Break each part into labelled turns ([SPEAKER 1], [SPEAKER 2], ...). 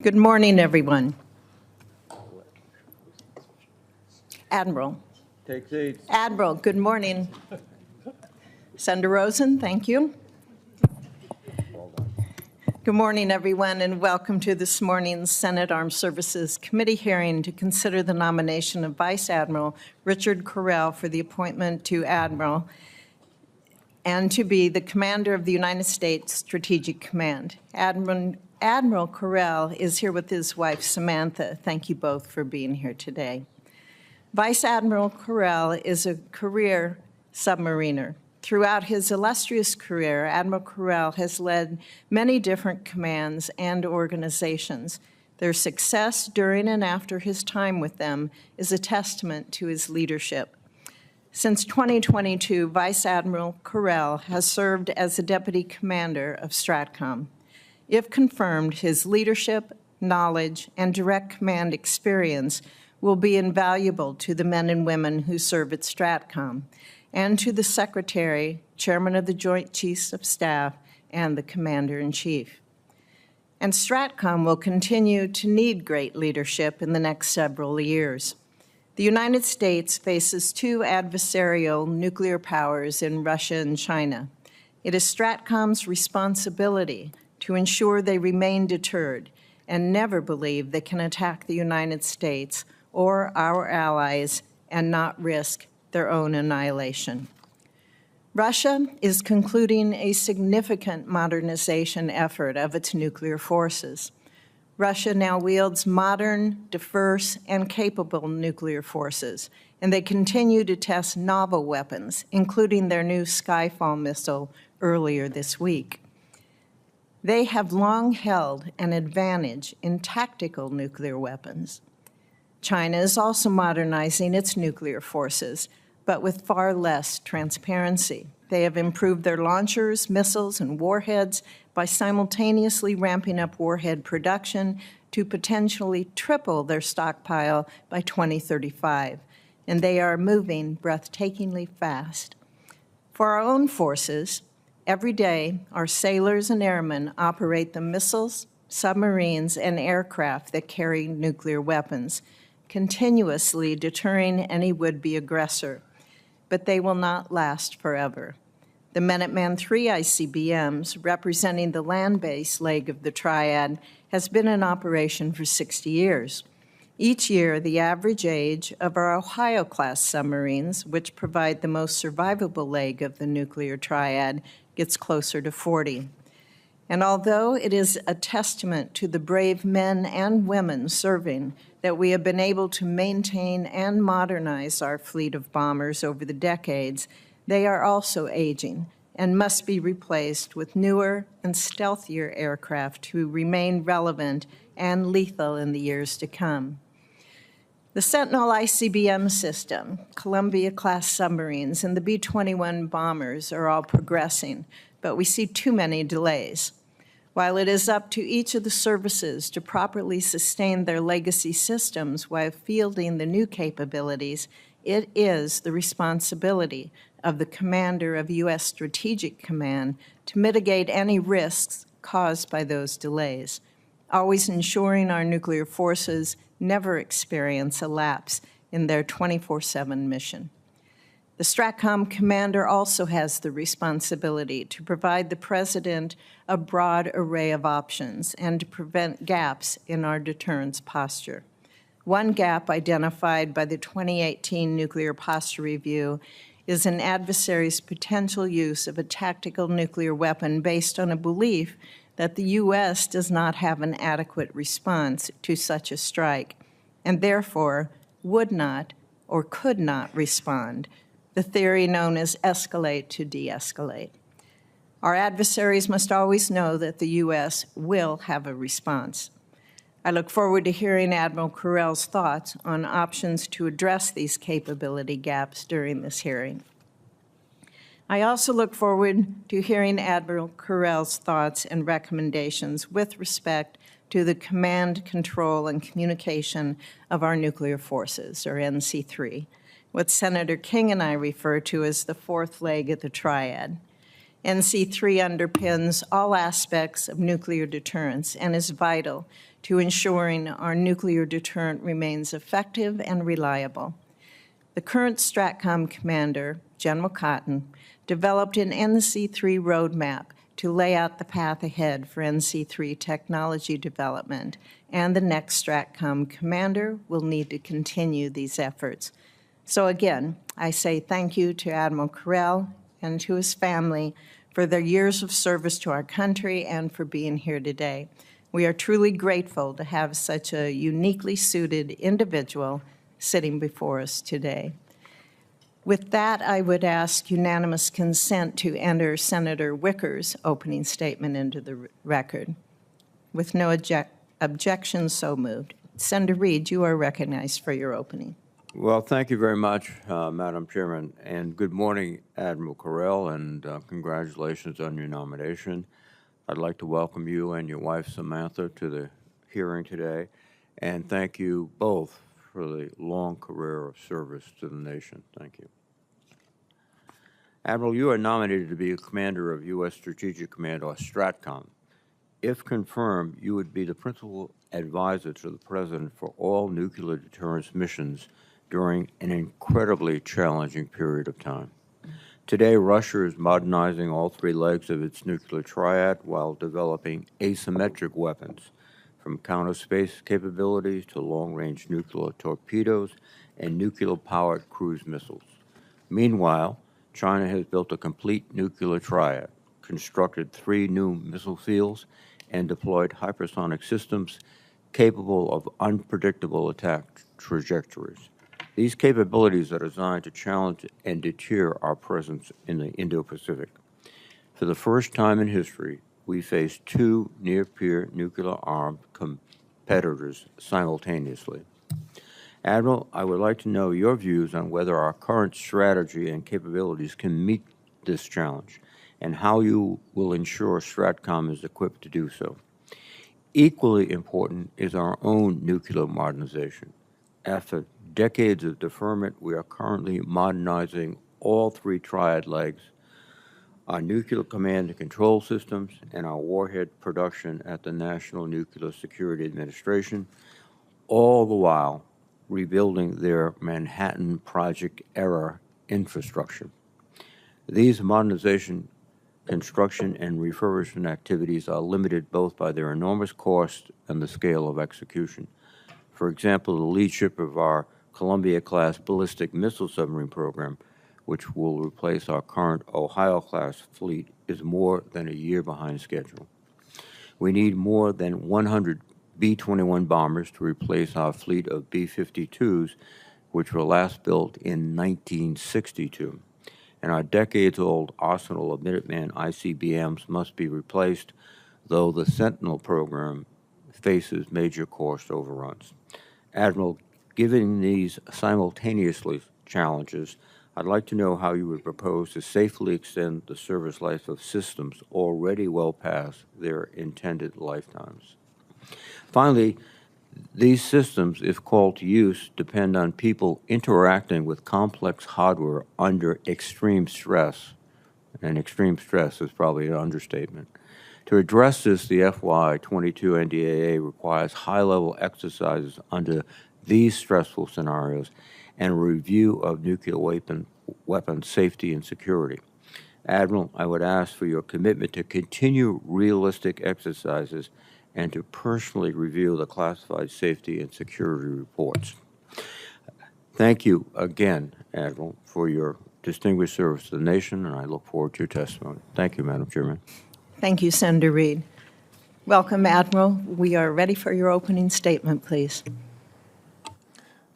[SPEAKER 1] Good morning, everyone. Admiral.
[SPEAKER 2] Take seats.
[SPEAKER 1] Admiral, good morning. Senator Rosen, thank you. Good morning, everyone, and welcome to this morning's Senate Armed Services Committee hearing to consider the nomination of Vice Admiral Richard Correll for the appointment to Admiral and to be the commander of the United States Strategic Command. Admiral Correll is here with his wife, Samantha. Thank you both for being here today. Vice Admiral Correll is a career submariner. Throughout his illustrious career, Admiral Correll has led many different commands and organizations. Their success during and after his time with them is a testament to his leadership. Since 2022, Vice Admiral Correll has served as the Deputy Commander of STRATCOM. If confirmed, his leadership, knowledge, and direct command experience will be invaluable to the men and women who serve at STRATCOM and to the Secretary, Chairman of the Joint Chiefs of Staff, and the Commander-in-Chief. And STRATCOM will continue to need great leadership in the next several years. The United States faces two adversarial nuclear powers in Russia and China. It is STRATCOM's responsibility to ensure they remain deterred and never believe they can attack the United States or our allies and not risk their own annihilation. Russia is concluding a significant modernization effort of its nuclear forces. Russia now wields modern, diverse, and capable nuclear forces, and they continue to test novel weapons, including their new Skyfall missile earlier this week. They have long held an advantage in tactical nuclear weapons. China is also modernizing its nuclear forces, but with far less transparency. They have improved their launchers, missiles, and warheads by simultaneously ramping up warhead production to potentially triple their stockpile by 2035, and they are moving breathtakingly fast. For our own forces, every day, our sailors and airmen operate the missiles, submarines, and aircraft that carry nuclear weapons, continuously deterring any would-be aggressor. But they will not last forever. The Minuteman III ICBMs, representing the land-based leg of the triad, has been in operation for 60 years. Each year, the average age of our Ohio-class submarines, which provide the most survivable leg of the nuclear triad, gets closer to 40. And although it is a testament to the brave men and women serving that we have been able to maintain and modernize our fleet of bombers over the decades, they are also aging and must be replaced with newer and stealthier aircraft to remain relevant and lethal in the years to come. The Sentinel ICBM system, Columbia-class submarines, and the B-21 bombers are all progressing, but we see too many delays. While it is up to each of the services to properly sustain their legacy systems while fielding the new capabilities, it is the responsibility of the commander of U.S. Strategic Command to mitigate any risks caused by those delays, always ensuring our nuclear forces never experience a lapse in their 24/7 mission. The STRATCOM commander also has the responsibility to provide the President a broad array of options and to prevent gaps in our deterrence posture. One gap identified by the 2018 Nuclear Posture Review is an adversary's potential use of a tactical nuclear weapon based on a belief that the U.S. does not have an adequate response to such a strike and therefore would not or could not respond, the theory known as escalate to de-escalate. Our adversaries must always know that the U.S. will have a response. I look forward to hearing Admiral Correll's thoughts on options to address these capability gaps during this hearing. I also look forward to hearing Admiral Correll's thoughts and recommendations with respect to the command, control, and communication of our nuclear forces, or NC3, what Senator King and I refer to as the fourth leg of the triad. NC3 underpins all aspects of nuclear deterrence and is vital to ensuring our nuclear deterrent remains effective and reliable. The current STRATCOM commander, General Cotton, developed an NC3 roadmap to lay out the path ahead for NC3 technology development, and the next STRATCOM commander will need to continue these efforts. So again, I say thank you to Admiral Carell and to his family for their years of service to our country and for being here today. We are truly grateful to have such a uniquely suited individual sitting before us today. With that, I would ask unanimous consent to enter Senator Wicker's opening statement into the record. With no objection, so moved. Senator Reed, you are recognized for your opening.
[SPEAKER 2] Well, thank you very much, Madam Chairman, and good morning, Admiral Carell, and congratulations on your nomination. I'd like to welcome you and your wife, Samantha, to the hearing today, and thank you both for the long career of service to the nation. Thank you. Admiral, you are nominated to be a commander of U.S. Strategic Command, or STRATCOM. If confirmed, you would be the principal advisor to the President for all nuclear deterrence missions during an incredibly challenging period of time. Today, Russia is modernizing all three legs of its nuclear triad while developing asymmetric weapons, from counter-space capabilities to long-range nuclear torpedoes and nuclear-powered cruise missiles. Meanwhile, China has built a complete nuclear triad, constructed 3 new missile fields, and deployed hypersonic systems capable of unpredictable attack trajectories. These capabilities are designed to challenge and deter our presence in the Indo-Pacific. For the first time in history, we face 2 near-peer nuclear-armed competitors simultaneously. Admiral, I would like to know your views on whether our current strategy and capabilities can meet this challenge, and how you will ensure STRATCOM is equipped to do so. Equally important is our own nuclear modernization. After decades of deferment, we are currently modernizing all 3 triad legs, our nuclear command and control systems, and our warhead production at the National Nuclear Security Administration, all the while rebuilding their Manhattan Project-era infrastructure. These modernization, construction, and refurbishment activities are limited both by their enormous cost and the scale of execution. For example, the leadership of our Columbia-class ballistic missile submarine program, which will replace our current Ohio-class fleet, is more than a year behind schedule. We need more than 100 B-21 bombers to replace our fleet of B-52s, which were last built in 1962. And our decades-old arsenal of Minuteman ICBMs must be replaced, though the Sentinel program faces major cost overruns. Admiral, given these simultaneously challenges, I'd like to know how you would propose to safely extend the service life of systems already well past their intended lifetimes. Finally, these systems, if called to use, depend on people interacting with complex hardware under extreme stress, and extreme stress is probably an understatement. To address this, the FY22 NDAA requires high-level exercises under these stressful scenarios and a review of nuclear weapon safety and security. Admiral, I would ask for your commitment to continue realistic exercises and to personally review the classified safety and security reports. Thank you again, Admiral, for your distinguished service to the nation, and I look forward to your testimony. Thank you, Madam Chairman.
[SPEAKER 1] Thank you, Senator Reed. Welcome, Admiral. We are ready for your opening statement, please.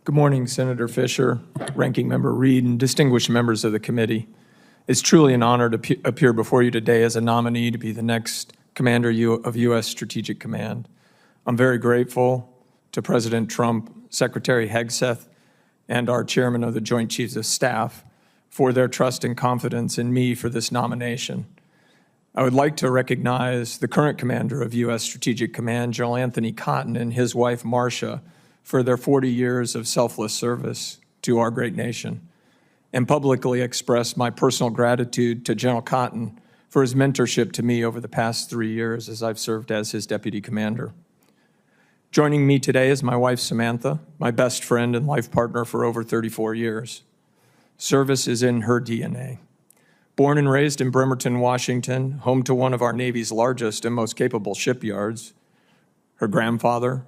[SPEAKER 3] Good morning, Senator Fisher, Ranking Member Reed, and distinguished members of the committee. It's truly an honor to appear before you today as a nominee to be the next Commander of U.S. Strategic Command. I'm very grateful to President Trump, Secretary Hegseth, and our Chairman of the Joint Chiefs of Staff for their trust and confidence in me for this nomination. I would like to recognize the current Commander of U.S. Strategic Command, General Anthony Cotton, and his wife, Marcia, for their 40 years of selfless service to our great nation, and publicly express my personal gratitude to General Cotton for his mentorship to me over the past 3 years as I've served as his deputy commander. Joining me today is my wife, Samantha, my best friend and life partner for over 34 years. Service is in her DNA. Born and raised in Bremerton, Washington, home to one of our Navy's largest and most capable shipyards, her grandfather,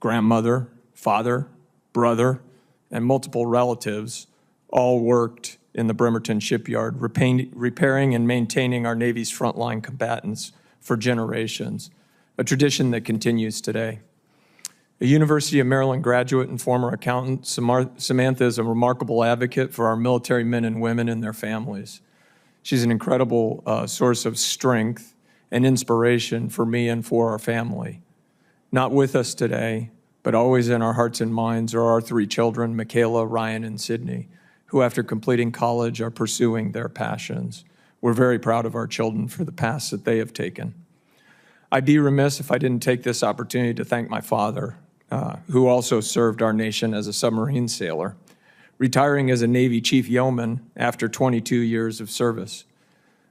[SPEAKER 3] grandmother, father, brother, and multiple relatives all worked in the Bremerton shipyard, repairing and maintaining our Navy's frontline combatants for generations, a tradition that continues today. A University of Maryland graduate and former accountant, Samantha is a remarkable advocate for our military men and women and their families. She's an incredible source of strength and inspiration for me and for our family. Not with us today, but always in our hearts and minds are our 3 children, Michaela, Ryan, and Sydney, who after completing college are pursuing their passions. We're very proud of our children for the paths that they have taken. I'd be remiss if I didn't take this opportunity to thank my father, who also served our nation as a submarine sailor, retiring as a Navy chief yeoman after 22 years of service.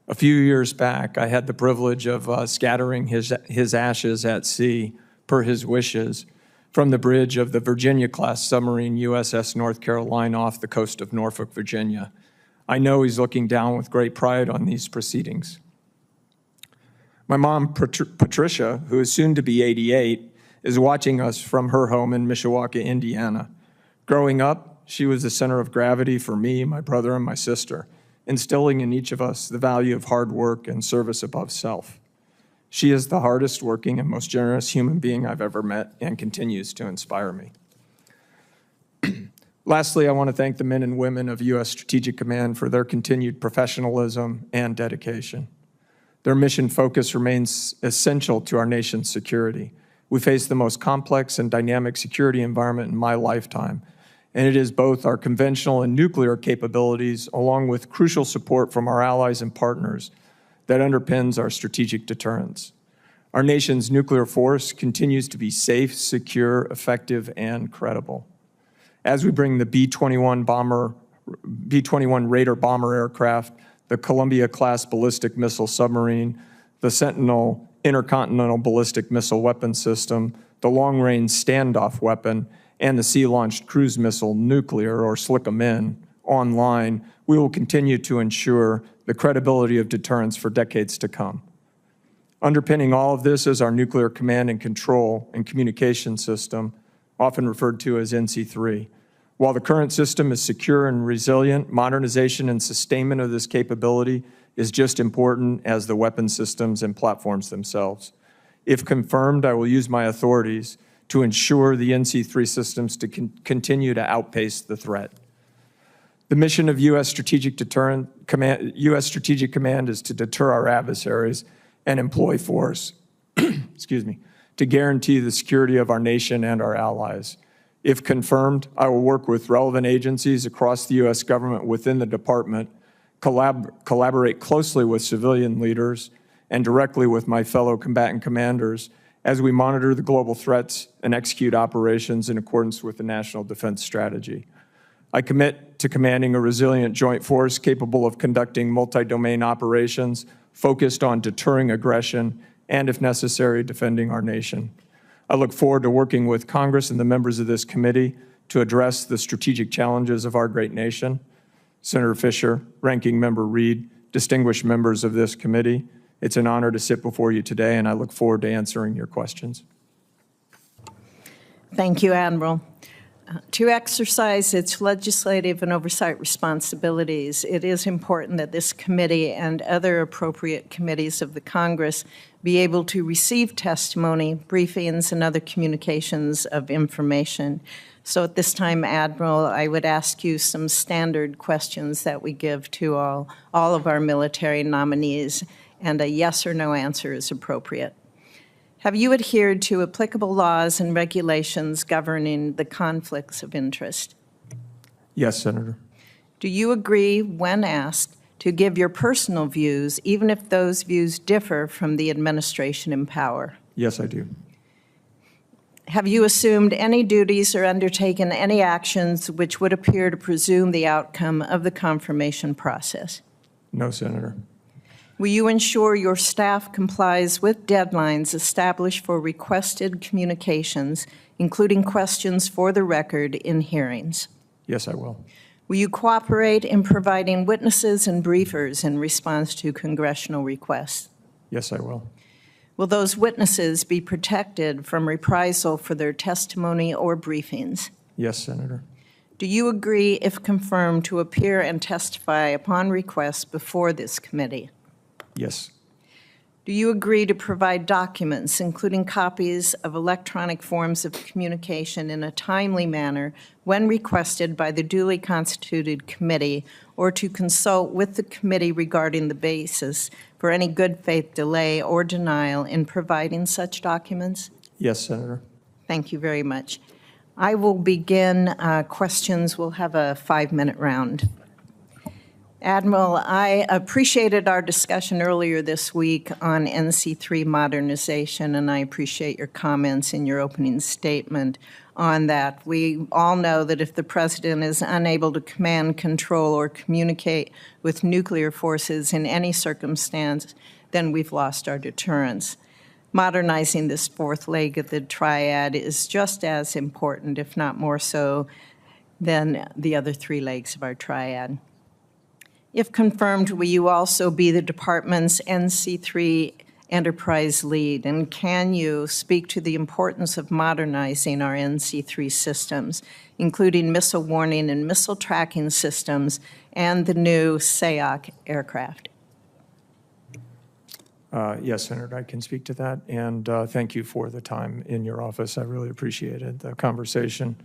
[SPEAKER 3] A few years back, I had the privilege of scattering his ashes at sea, per his wishes, from the bridge of the Virginia-class submarine USS North Carolina off the coast of Norfolk, Virginia. I know he's looking down with great pride on these proceedings. My mom, Patricia, who is soon to be 88, is watching us from her home in Mishawaka, Indiana. Growing up, she was the center of gravity for me, my brother, and my sister, instilling in each of us the value of hard work and service above self. She is the hardest working and most generous human being I've ever met and continues to inspire me. Lastly, I want to thank the men and women of U.S. Strategic Command for their continued professionalism and dedication. Their mission focus remains essential to our nation's security. We face the most complex and dynamic security environment in my lifetime, and it is both our conventional and nuclear capabilities, along with crucial support from our allies and partners, that underpins our strategic deterrence. Our nation's nuclear force continues to be safe, secure, effective, and credible. As we bring the B-21 Raider bomber aircraft, the Columbia-class ballistic missile submarine, the Sentinel intercontinental ballistic missile weapon system, the long-range standoff weapon, and the sea-launched cruise missile nuclear, or SLICM-N, online, we will continue to ensure the credibility of deterrence for decades to come. Underpinning all of this is our nuclear command and control and communication system, often referred to as NC3. While the current system is secure and resilient, modernization and sustainment of this capability is just important as the weapon systems and platforms themselves. If confirmed, I will use my authorities to ensure the NC3 systems to continue to outpace the threat. The mission of U.S. Strategic Command is to deter our adversaries and employ force, to guarantee the security of our nation and our allies. If confirmed, I will work with relevant agencies across the U.S. government within the department, collaborate closely with civilian leaders, and directly with my fellow combatant commanders as we monitor the global threats and execute operations in accordance with the National Defense Strategy. I commit to commanding a resilient joint force capable of conducting multi-domain operations focused on deterring aggression and, if necessary, defending our nation. I look forward to working with Congress and the members of this committee to address the strategic challenges of our great nation. Senator Fisher, Ranking Member Reed, distinguished members of this committee, it's an honor to sit before you today, and I look forward to answering your questions.
[SPEAKER 1] Thank you, Admiral. To exercise its legislative and oversight responsibilities, it is important that this committee and other appropriate committees of the Congress be able to receive testimony, briefings, and other communications of information. So at this time, Admiral, I would ask you some standard questions that we give to all of our military nominees, and a yes or no answer is appropriate. Have you adhered to applicable laws and regulations governing the conflicts of interest?
[SPEAKER 3] Yes, Senator.
[SPEAKER 1] Do you agree, when asked, to give your personal views, even if those views differ from the administration in power?
[SPEAKER 3] Yes, I do.
[SPEAKER 1] Have you assumed any duties or undertaken any actions which would appear to presume the outcome of the confirmation process?
[SPEAKER 3] No, Senator.
[SPEAKER 1] Will you ensure your staff complies with deadlines established for requested communications, including questions for the record in hearings?
[SPEAKER 3] Yes, I will.
[SPEAKER 1] Will you cooperate in providing witnesses and briefers in response to congressional requests?
[SPEAKER 3] Yes, I will.
[SPEAKER 1] Will those witnesses be protected from reprisal for their testimony or briefings?
[SPEAKER 3] Yes, Senator.
[SPEAKER 1] Do you agree, if confirmed, to appear and testify upon request before this committee?
[SPEAKER 3] Yes.
[SPEAKER 1] Do you agree to provide documents, including copies of electronic forms of communication in a timely manner when requested by the duly constituted committee, or to consult with the committee regarding the basis for any good faith delay or denial in providing such documents?
[SPEAKER 3] Yes, Senator.
[SPEAKER 1] Thank you very much. I will begin questions. We'll have a 5-minute round. Admiral, I appreciated our discussion earlier this week on NC3 modernization, and I appreciate your comments in your opening statement on that. We all know that if the President is unable to command, control, or communicate with nuclear forces in any circumstance, then we've lost our deterrence. Modernizing this fourth leg of the triad is just as important, if not more so, than the other 3 legs of our triad. If confirmed, will you also be the department's NC3 enterprise lead? And can you speak to the importance of modernizing our NC3 systems, including missile warning and missile tracking systems and the new SAOC aircraft?
[SPEAKER 3] Yes, Senator, I can speak to that. And thank you for the time in your office. I really appreciated the conversation.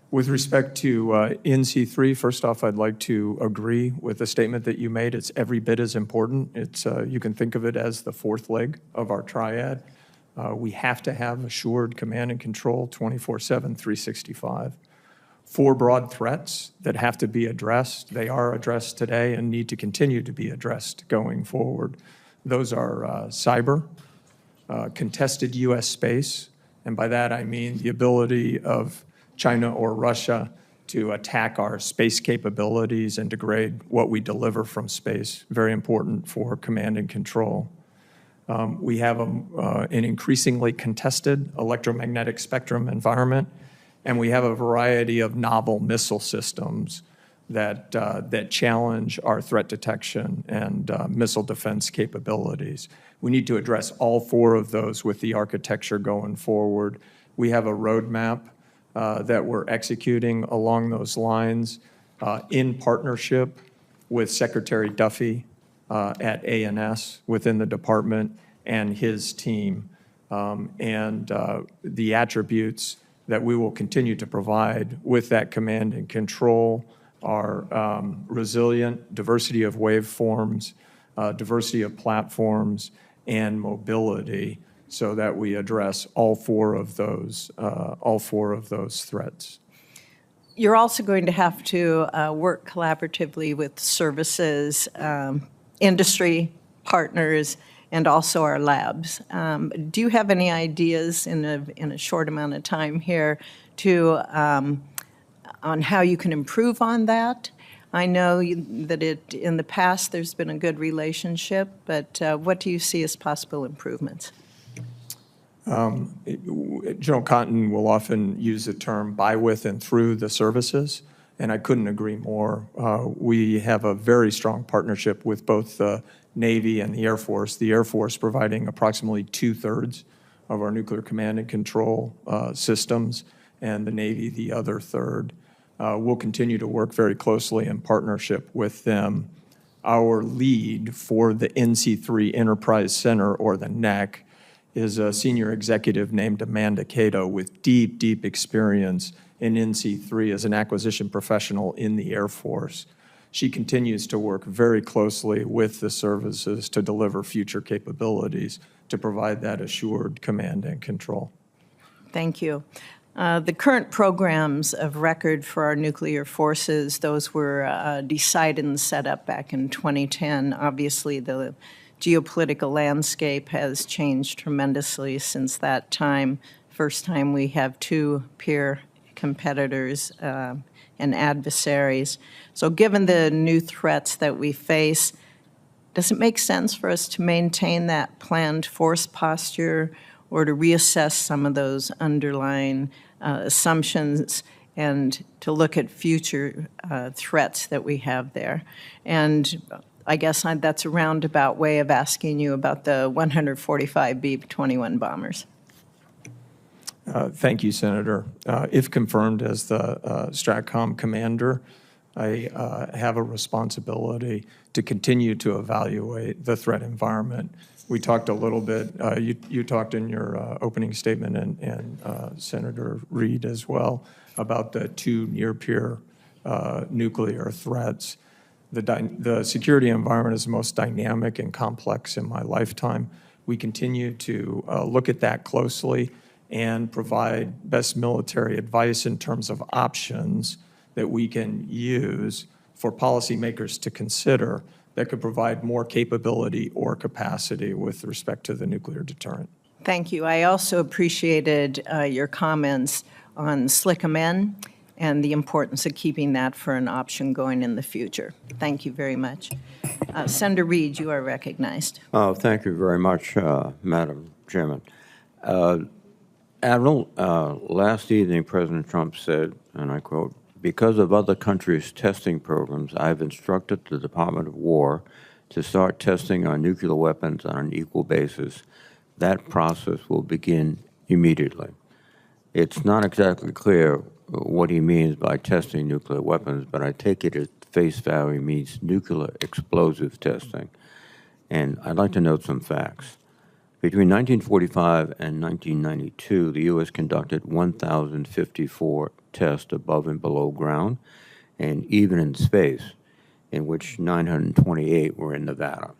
[SPEAKER 3] With respect to NC3, first off, I'd like to agree with the statement that you made. It's every bit as important. It's you can think of it as the fourth leg of our triad. We have to have assured command and control 24/7, 365. 4 broad threats that have to be addressed. They are addressed today and need to continue to be addressed going forward. Those are cyber, contested U.S. space, and by that I mean the ability of China or Russia to attack our space capabilities and degrade what we deliver from space. Very important for command and control. We have an increasingly contested electromagnetic spectrum environment, and we have a variety of novel missile systems that challenge our threat detection and missile defense capabilities. We need to address all 4 of those with the architecture going forward. We have a roadmap that we're executing along those lines in partnership with Secretary Duffy at A&S within the department and his team. And the attributes that we will continue to provide with that command and control are resilient, diversity of waveforms, diversity of platforms, and mobility, so that we address all 4 of those threats.
[SPEAKER 1] You're also going to have to work collaboratively with services, industry partners, and also our labs. Do you have any ideas in a short amount of time here to on how you can improve on that? I know that in the past there's been a good relationship, but what do you see as possible improvements?
[SPEAKER 3] General Cotton will often use the term by, with, and through the services, and I couldn't agree more. We have a very strong partnership with both the Navy and the Air Force providing approximately 2/3 of our nuclear command and control systems, and the Navy the other third. We'll continue to work very closely in partnership with them. Our lead for the NC3 Enterprise Center, or the NEC, is a senior executive named Amanda Cato with deep, deep experience in NC3 as an acquisition professional in the Air Force. She continues to work very closely with the services to deliver future capabilities to provide that assured command and control.
[SPEAKER 1] Thank you. The current programs of record for our nuclear forces, those were decided and set up back in 2010. Obviously, the geopolitical landscape has changed tremendously since that time. First time we have 2 peer competitors and adversaries. So given the new threats that we face, Does it make sense for us to maintain that planned force posture or to reassess some of those underlying assumptions and to look at future threats that we have there? And I guess that's a roundabout way of asking you about the 145 B-21 bombers.
[SPEAKER 3] Thank you, Senator. If confirmed as the STRATCOM commander, I have a responsibility to continue to evaluate the threat environment. We talked a little bit, you talked in your opening statement, and Senator Reid as well, about the two near-peer nuclear threats. The security environment is the most dynamic and complex in my lifetime. We continue to look at that closely and provide best military advice in terms of options that we can use for policymakers to consider that could provide more capability or capacity with respect to the nuclear deterrent.
[SPEAKER 1] Thank you. I also appreciated your comments on SLICM-N and the importance of keeping that for an option going in the future. Thank you very much. Senator Reid, you are recognized.
[SPEAKER 2] Oh, thank you very much, Madam Chairman. Admiral, last evening President Trump said, and I quote, "Because of other countries' testing programs, I've instructed the Department of War to start testing our nuclear weapons on an equal basis. That process will begin immediately." It's not exactly clear what he means by testing nuclear weapons, but I take it at face value means nuclear explosive testing. And I'd like to note some facts. Between 1945 and 1992, the U.S. conducted 1,054 tests above and below ground, and even in space, in which 928 were in Nevada.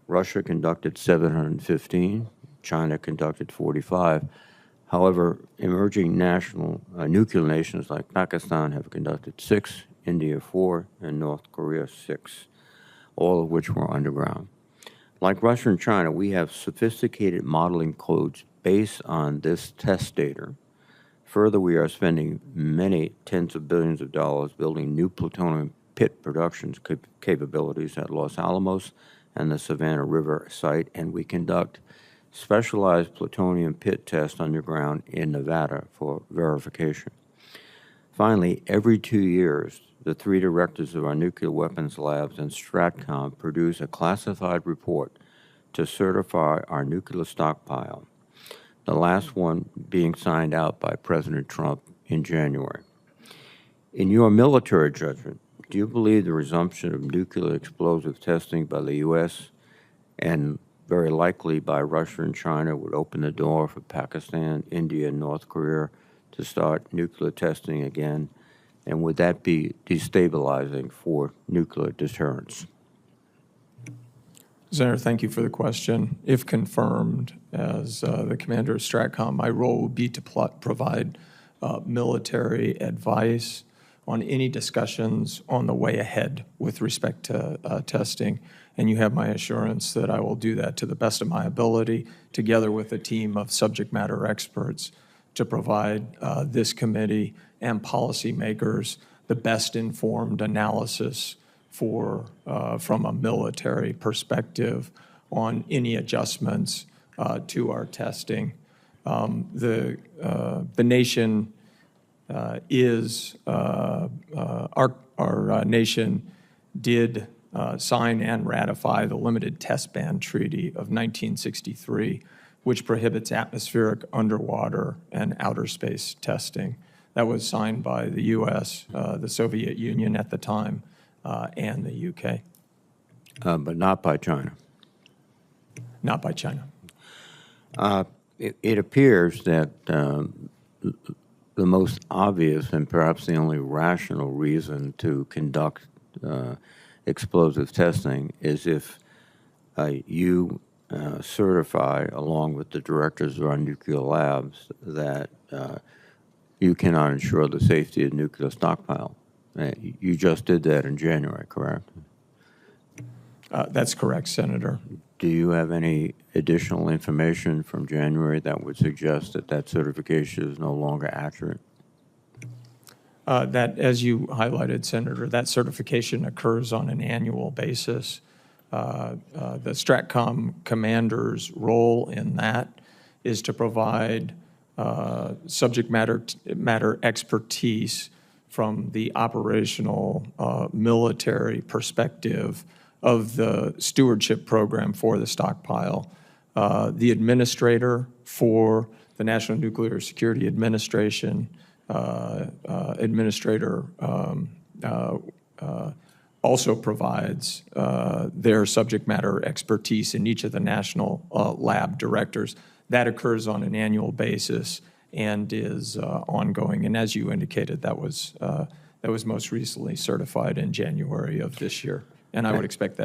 [SPEAKER 2] Russia conducted 715, China conducted 45. However, emerging nuclear nations like Pakistan have conducted 6, India 4, and North Korea 6, all of which were underground. Like Russia and China, we have sophisticated modeling codes based on this test data. Further, we are spending many tens of billions of dollars building new plutonium pit production capabilities at Los Alamos and the Savannah River site, and we conduct specialized plutonium pit tests underground in Nevada for verification. Finally, every 2 years, the 3 directors of our nuclear weapons labs and STRATCOM produce a classified report to certify our nuclear stockpile, the last one being signed out by President Trump in January. In your military judgment, do you believe the resumption of nuclear explosive testing by the U.S. and very likely by Russia and China would open the door for Pakistan, India, and North Korea to start nuclear testing again? And would that be destabilizing for nuclear deterrence?
[SPEAKER 3] Senator, thank you for the question. If confirmed as the commander of STRATCOM, my role will be to provide military advice on any discussions on the way ahead with respect to testing. And you have my assurance that I will do that to the best of my ability, together with a team of subject matter experts, to provide this committee and policymakers the best informed analysis from a military perspective on any adjustments to our testing. The nation our nation did sign and ratify the Limited Test Ban Treaty of 1963, which prohibits atmospheric, underwater, and outer space testing. That was signed by the U.S., the Soviet Union at the time, and the U.K.
[SPEAKER 2] But not by China.
[SPEAKER 3] Not by China.
[SPEAKER 2] It appears that the most obvious and perhaps the only rational reason to conduct explosive testing is if you certify, along with the directors of our nuclear labs, that you cannot ensure the safety of nuclear stockpile. You just did that in January, correct?
[SPEAKER 3] That's correct, Senator.
[SPEAKER 2] Do you have any additional information from January that would suggest that that certification is no longer accurate?
[SPEAKER 3] That, as you highlighted, Senator, that certification occurs on an annual basis The STRATCOM commander's role in that is to provide subject matter expertise from the operational military perspective of the stewardship program for the stockpile. The administrator for the National Nuclear Security Administration administrator also provides their subject matter expertise in each of the national lab directors. That occurs on an annual basis and is ongoing. And as you indicated, that was most recently certified in January of this year. And I would expect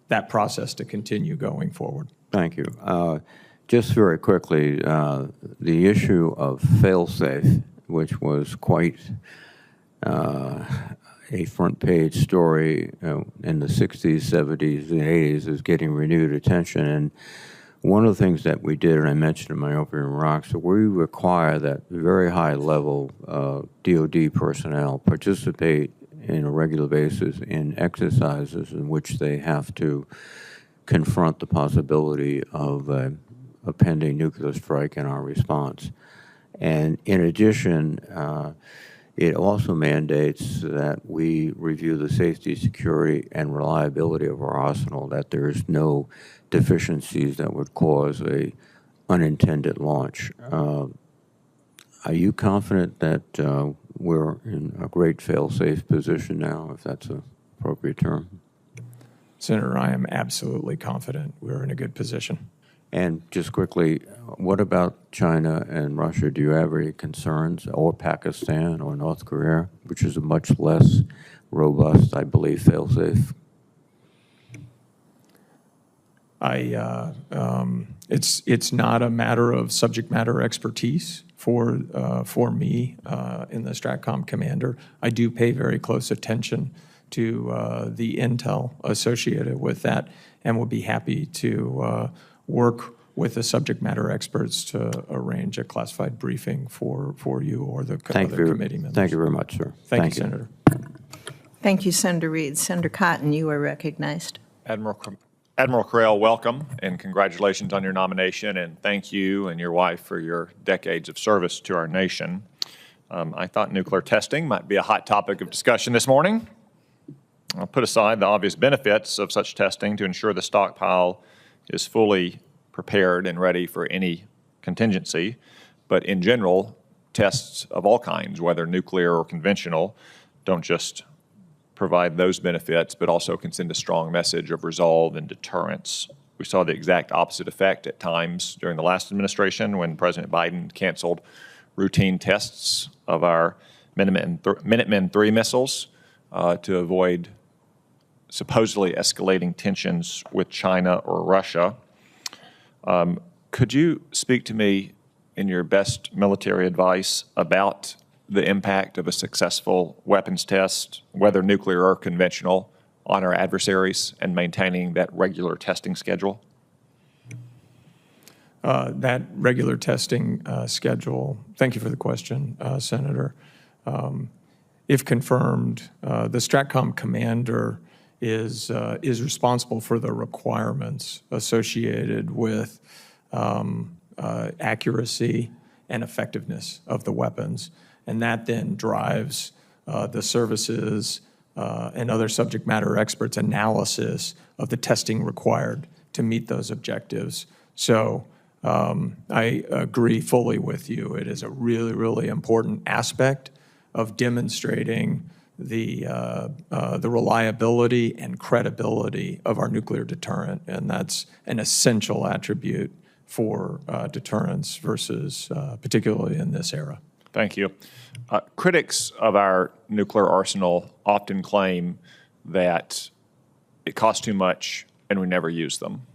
[SPEAKER 3] that process to continue going forward.
[SPEAKER 2] Thank you. Just very quickly, the issue of fail-safe, which was quite a front-page story in the 60s, 70s, and 80s, is getting renewed attention. And one of the things that we did, and I mentioned in my opening remarks, so we require that very high-level DoD personnel participate in a regular basis in exercises in which they have to confront the possibility of a pending nuclear strike in our response. And in addition, it also mandates that we review the safety, security, and reliability of our arsenal, that there is no deficiencies that would cause a unintended launch. Are you confident that we're in a great fail-safe position now, if that's an appropriate term?
[SPEAKER 3] Senator, I am absolutely confident we're in a good position.
[SPEAKER 2] And just quickly, what about China and Russia? Do you have any concerns, or Pakistan or North Korea, which is a much less robust, I believe, fail-safe?
[SPEAKER 3] It's not a matter of subject matter expertise for me in the STRATCOM commander. I do pay very close attention to the intel associated with that, and will be happy to work with the subject matter experts to arrange a classified briefing for you or the other committee members.
[SPEAKER 2] Thank you very much, sir.
[SPEAKER 3] Thank you, Senator.
[SPEAKER 1] Thank you, Senator Reed. Senator Cotton, you are recognized.
[SPEAKER 4] Admiral Carell, welcome and congratulations on your nomination, and thank you and your wife for your decades of service to our nation. I thought nuclear testing might be a hot topic of discussion this morning. I'll put aside the obvious benefits of such testing to ensure the stockpile is fully prepared and ready for any contingency. But in general, tests of all kinds, whether nuclear or conventional, don't just provide those benefits, but also can send a strong message of resolve and deterrence. We saw the exact opposite effect at times during the last administration when President Biden canceled routine tests of our Minuteman III missiles to avoid supposedly escalating tensions with China or Russia. Could you speak to me in your best military advice about the impact of a successful weapons test, whether nuclear or conventional, on our adversaries and maintaining that regular testing schedule?
[SPEAKER 3] That regular testing schedule, thank you for the question, Senator. If confirmed, the STRATCOM commander is responsible for the requirements associated with accuracy and effectiveness of the weapons. And that then drives the services and other subject matter experts' analysis of the testing required to meet those objectives. So I agree fully with you. It is a really, really important aspect of demonstrating the reliability and credibility of our nuclear deterrent, and that's an essential attribute for deterrence versus particularly in this era.
[SPEAKER 4] Thank you. Critics of our nuclear arsenal often claim that it costs too much and we never use them.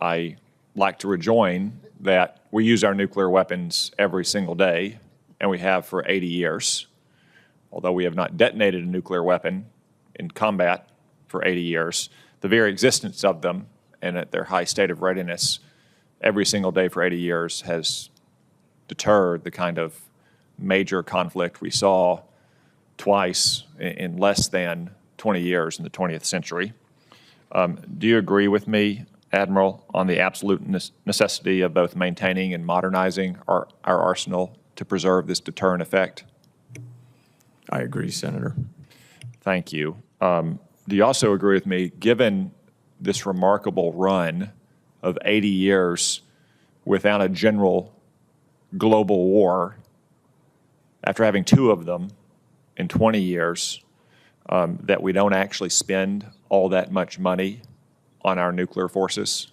[SPEAKER 4] I like to rejoin that we use our nuclear weapons every single day, and we have for 80 years. Although we have not detonated a nuclear weapon in combat for 80 years, the very existence of them and at their high state of readiness every single day for 80 years has deterred the kind of major conflict we saw twice in less than 20 years in the 20th century. Do you agree with me, Admiral, on the absolute necessity of both maintaining and modernizing our arsenal to preserve this deterrent effect?
[SPEAKER 3] I agree, Senator.
[SPEAKER 4] Thank you. Do you also agree with me, given this remarkable run of 80 years without a general global war, after having 2 of them in 20 years, that we don't actually spend all that much money on our nuclear forces?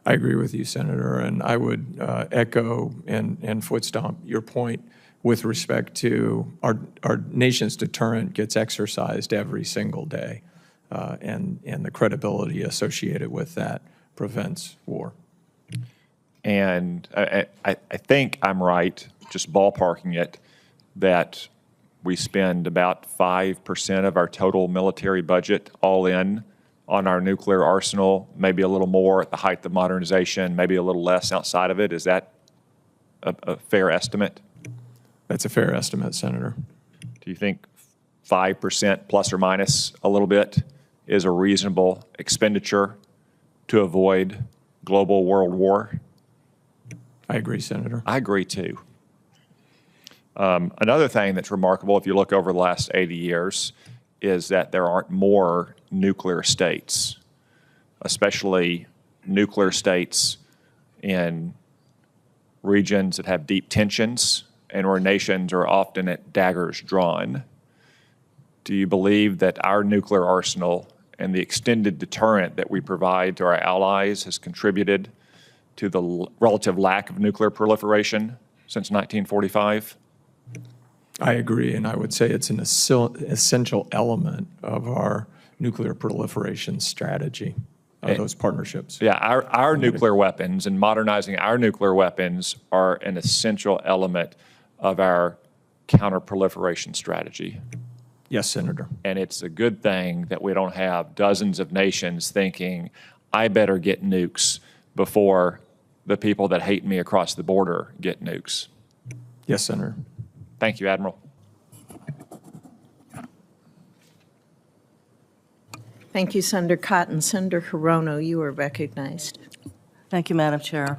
[SPEAKER 3] I agree with you, Senator, and I would echo and foot stomp your point with respect to our nation's deterrent gets exercised every single day, and the credibility associated with that prevents war.
[SPEAKER 4] And I think I'm right, just ballparking it, that we spend about 5% of our total military budget all in on our nuclear arsenal, maybe a little more at the height of modernization, maybe a little less outside of it. Is that a fair estimate?
[SPEAKER 3] That's a fair estimate, Senator.
[SPEAKER 4] Do you think 5% plus or minus a little bit is a reasonable expenditure to avoid global world war?
[SPEAKER 3] I agree, Senator.
[SPEAKER 4] I agree too. Another thing that's remarkable, if you look over the last 80 years, is that there aren't more nuclear states, especially nuclear states in regions that have deep tensions and where nations are often at daggers drawn. Do you believe that our nuclear arsenal and the extended deterrent that we provide to our allies has contributed to the relative lack of nuclear proliferation since 1945?
[SPEAKER 3] I agree, and I would say it's an essential element of our nuclear proliferation strategy, those partnerships.
[SPEAKER 4] Yeah, our nuclear weapons and modernizing our nuclear weapons are an essential element of our counter-proliferation strategy.
[SPEAKER 3] Yes, Senator.
[SPEAKER 4] And it's a good thing that we don't have dozens of nations thinking, I better get nukes before the people that hate me across the border get nukes.
[SPEAKER 3] Yes, Senator.
[SPEAKER 4] Thank you, Admiral.
[SPEAKER 1] Thank you, Senator Cotton. Senator Hirono, you are recognized.
[SPEAKER 5] Thank you, Madam Chair.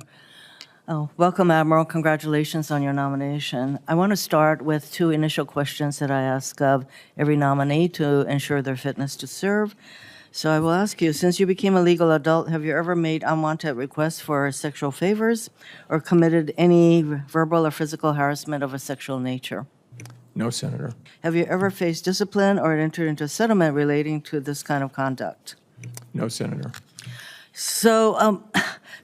[SPEAKER 5] Welcome, Admiral. Congratulations on your nomination. I want to start with 2 initial questions that I ask of every nominee to ensure their fitness to serve. So I will ask you, since you became a legal adult, have you ever made unwanted requests for sexual favors or committed any verbal or physical harassment of a sexual nature?
[SPEAKER 3] No, Senator.
[SPEAKER 5] Have you ever faced discipline or entered into a settlement relating to this kind of conduct?
[SPEAKER 3] No, Senator.
[SPEAKER 5] So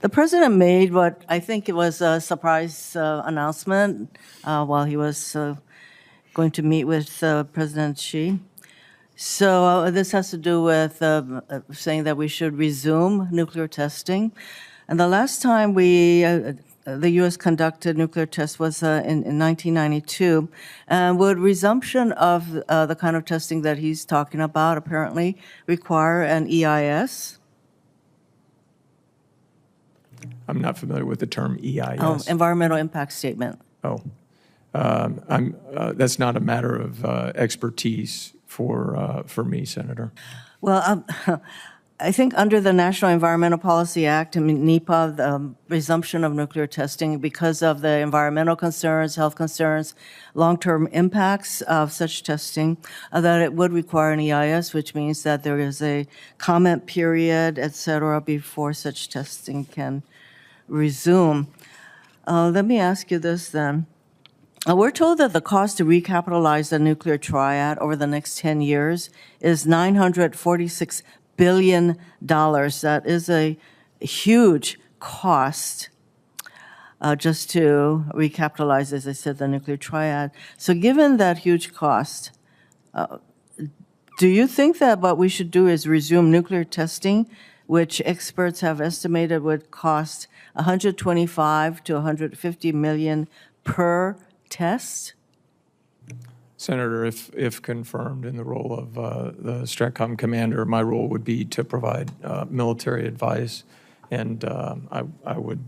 [SPEAKER 5] the president made what I think it was a surprise announcement while he was going to meet with President Xi. So this has to do with saying that we should resume nuclear testing. And the last time the U.S. conducted nuclear tests was in 1992. And would resumption of the kind of testing that he's talking about apparently require an EIS?
[SPEAKER 3] I'm not familiar with the term EIS.
[SPEAKER 5] Environmental impact statement.
[SPEAKER 3] That's not a matter of expertise for me, Senator.
[SPEAKER 5] Well, I think under the National Environmental Policy Act, I mean, NEPA, the resumption of nuclear testing, because of the environmental concerns, health concerns, long-term impacts of such testing, that it would require an EIS, which means that there is a comment period, et cetera, before such testing can resume. Let me ask you this then. We're told that the cost to recapitalize the nuclear triad over the next 10 years is $946 billion. That is a huge cost just to recapitalize, as I said, the nuclear triad. So given that huge cost, do you think that what we should do is resume nuclear testing, which experts have estimated would cost $125 to $150 million per test?
[SPEAKER 3] Senator, if confirmed in the role of the STRATCOM commander, my role would be to provide military advice, and I would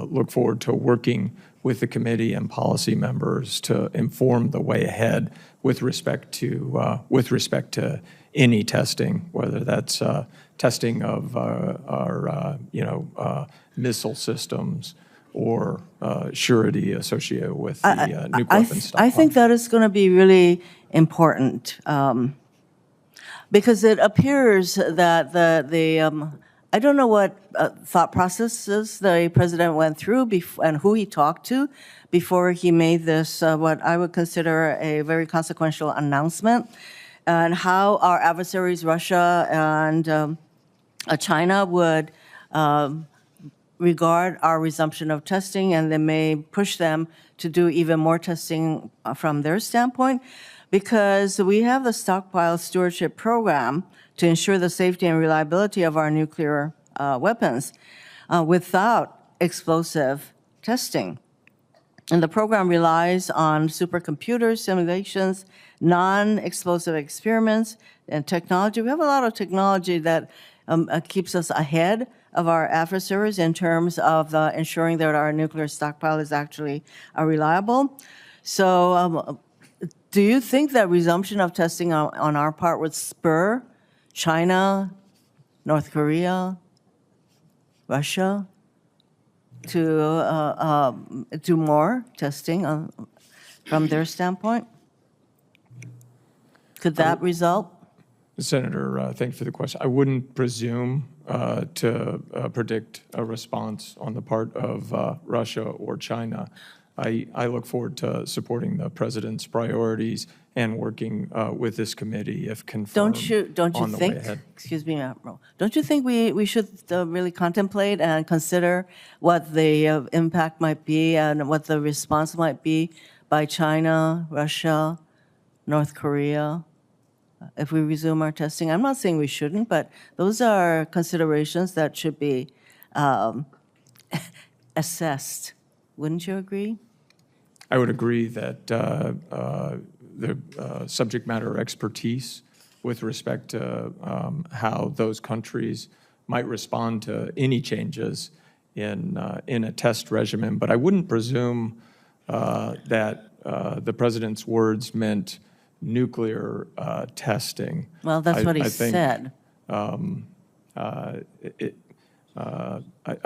[SPEAKER 3] look forward to working with the committee and policy members to inform the way ahead with respect to any testing, whether that's testing of our missile systems or surety associated with the nuclear weapons stockpile.
[SPEAKER 5] I think that is going to be really important because it appears that I don't know what thought processes the president went through and who he talked to before he made this, what I would consider a very consequential announcement, and how our adversaries, Russia and China, would regard our resumption of testing, and they may push them to do even more testing from their standpoint, because we have the Stockpile Stewardship Program to ensure the safety and reliability of our nuclear weapons without explosive testing. And the program relies on supercomputers, simulations, non-explosive experiments, and technology. We have a lot of technology that keeps us ahead of our adversaries in terms of ensuring that our nuclear stockpile is actually reliable. So do you think that resumption of testing on our part would spur China, North Korea, Russia to do more testing from their standpoint? Could that result?
[SPEAKER 3] Senator, thank you for the question. I wouldn't presume to predict a response on the part of Russia or China. I look forward to supporting the president's priorities and working with this committee if confirmed
[SPEAKER 5] Don't you
[SPEAKER 3] on the way
[SPEAKER 5] think?
[SPEAKER 3] ahead.
[SPEAKER 5] Excuse me, Admiral. Don't you think we should really contemplate and consider what the impact might be and what the response might be by China, Russia, North Korea, if we resume our testing? I'm not saying we shouldn't, but those are considerations that should be assessed. Wouldn't you agree?
[SPEAKER 3] I would agree that the subject matter expertise with respect to how those countries might respond to any changes in a test regimen, but I wouldn't presume that the president's words meant nuclear testing.
[SPEAKER 5] Well, that's what he
[SPEAKER 3] I think,
[SPEAKER 5] said.
[SPEAKER 3] I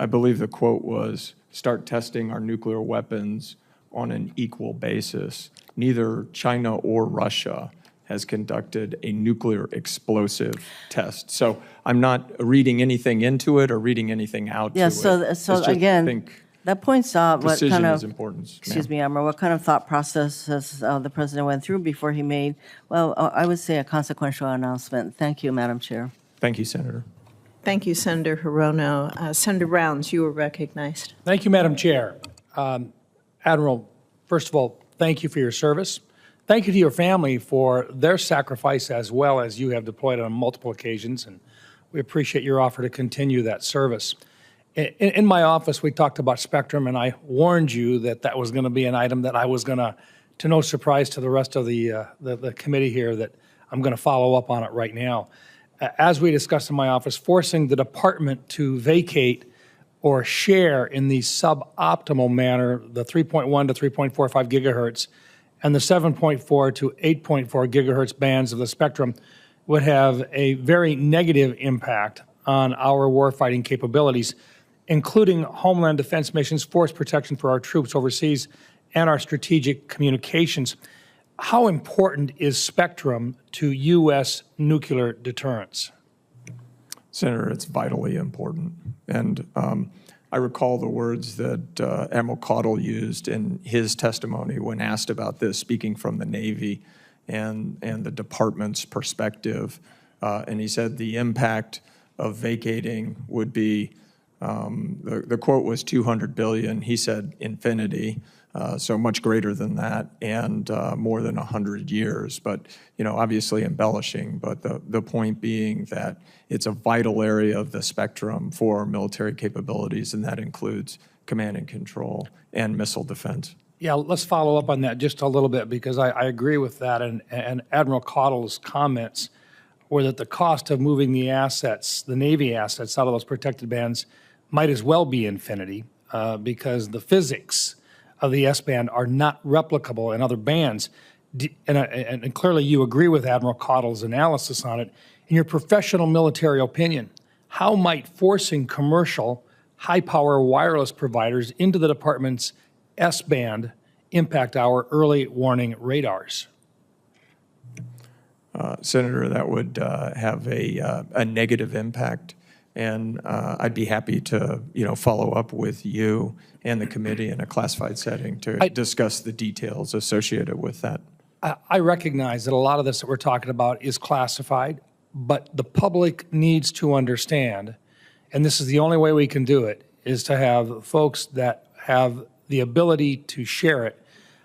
[SPEAKER 3] believe the quote was, "Start testing our nuclear weapons on an equal basis." Neither China or Russia has conducted a nuclear explosive test. So I'm not reading anything into it or reading anything out
[SPEAKER 5] Yeah,
[SPEAKER 3] to it.
[SPEAKER 5] so again, that points out what
[SPEAKER 3] precision
[SPEAKER 5] kind of,
[SPEAKER 3] is important.
[SPEAKER 5] excuse me, Admiral, what kind of thought processes the president went through before he made, well, I would say a consequential announcement. Thank you, Madam Chair.
[SPEAKER 3] Thank you, Senator.
[SPEAKER 1] Thank you, Senator Hirono. Senator Rounds, you were recognized.
[SPEAKER 6] Thank you, Madam Chair. Admiral, first of all, thank you for your service. Thank you to your family for their sacrifice as well as you have deployed on multiple occasions, and we appreciate your offer to continue that service. In my office, we talked about Spectrum, and I warned you that that was going to be an item that I was going to no surprise to the rest of the committee here, that I'm going to follow up on it right now. As we discussed in my office, forcing the department to vacate or share in the suboptimal manner the 3.1 to 3.45 gigahertz and the 7.4 to 8.4 gigahertz bands of the spectrum would have a very negative impact on our warfighting capabilities, including homeland defense missions, force protection for our troops overseas, and our strategic communications. How important is spectrum to U.S. nuclear deterrence?
[SPEAKER 3] Senator, it's vitally important. And I recall the words that Admiral Caudle used in his testimony when asked about this, speaking from the Navy and the department's perspective. And he said the impact of vacating would be, the quote was 200 billion. He said infinity. So much greater than that, and more than 100 years. But, you know, obviously embellishing, but the point being that it's a vital area of the spectrum for our military capabilities, and that includes command and control and missile defense.
[SPEAKER 6] Yeah, let's follow up on that just a little bit, because I agree with that. And Admiral Caudle's comments were that the cost of moving the assets, the Navy assets, out of those protected bands might as well be infinity, because the physics of the S-band are not replicable in other bands. And clearly you agree with Admiral Cottle's analysis on it. In your professional military opinion, how might forcing commercial high-power wireless providers into the department's S-band impact our early warning radars?
[SPEAKER 3] Senator, that would have a negative impact, and I'd be happy to, follow up with you and the committee in a classified setting to discuss the details associated with that.
[SPEAKER 6] I recognize that a lot of this that we're talking about is classified, but the public needs to understand, and this is the only way we can do it, is to have folks that have the ability to share it,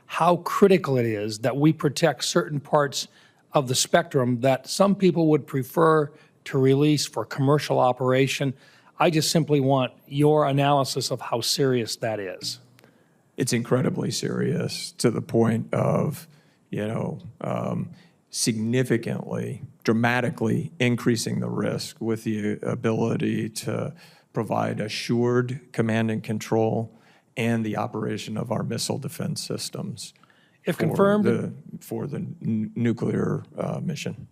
[SPEAKER 6] how critical it is that we protect certain parts of the spectrum that some people would prefer to release for commercial operation. I just simply want your analysis of how serious that is.
[SPEAKER 3] It's incredibly serious to the point of, significantly, dramatically increasing the risk with the ability to provide assured command and control and the operation of our missile defense systems.
[SPEAKER 6] If confirmed,
[SPEAKER 3] for the nuclear mission.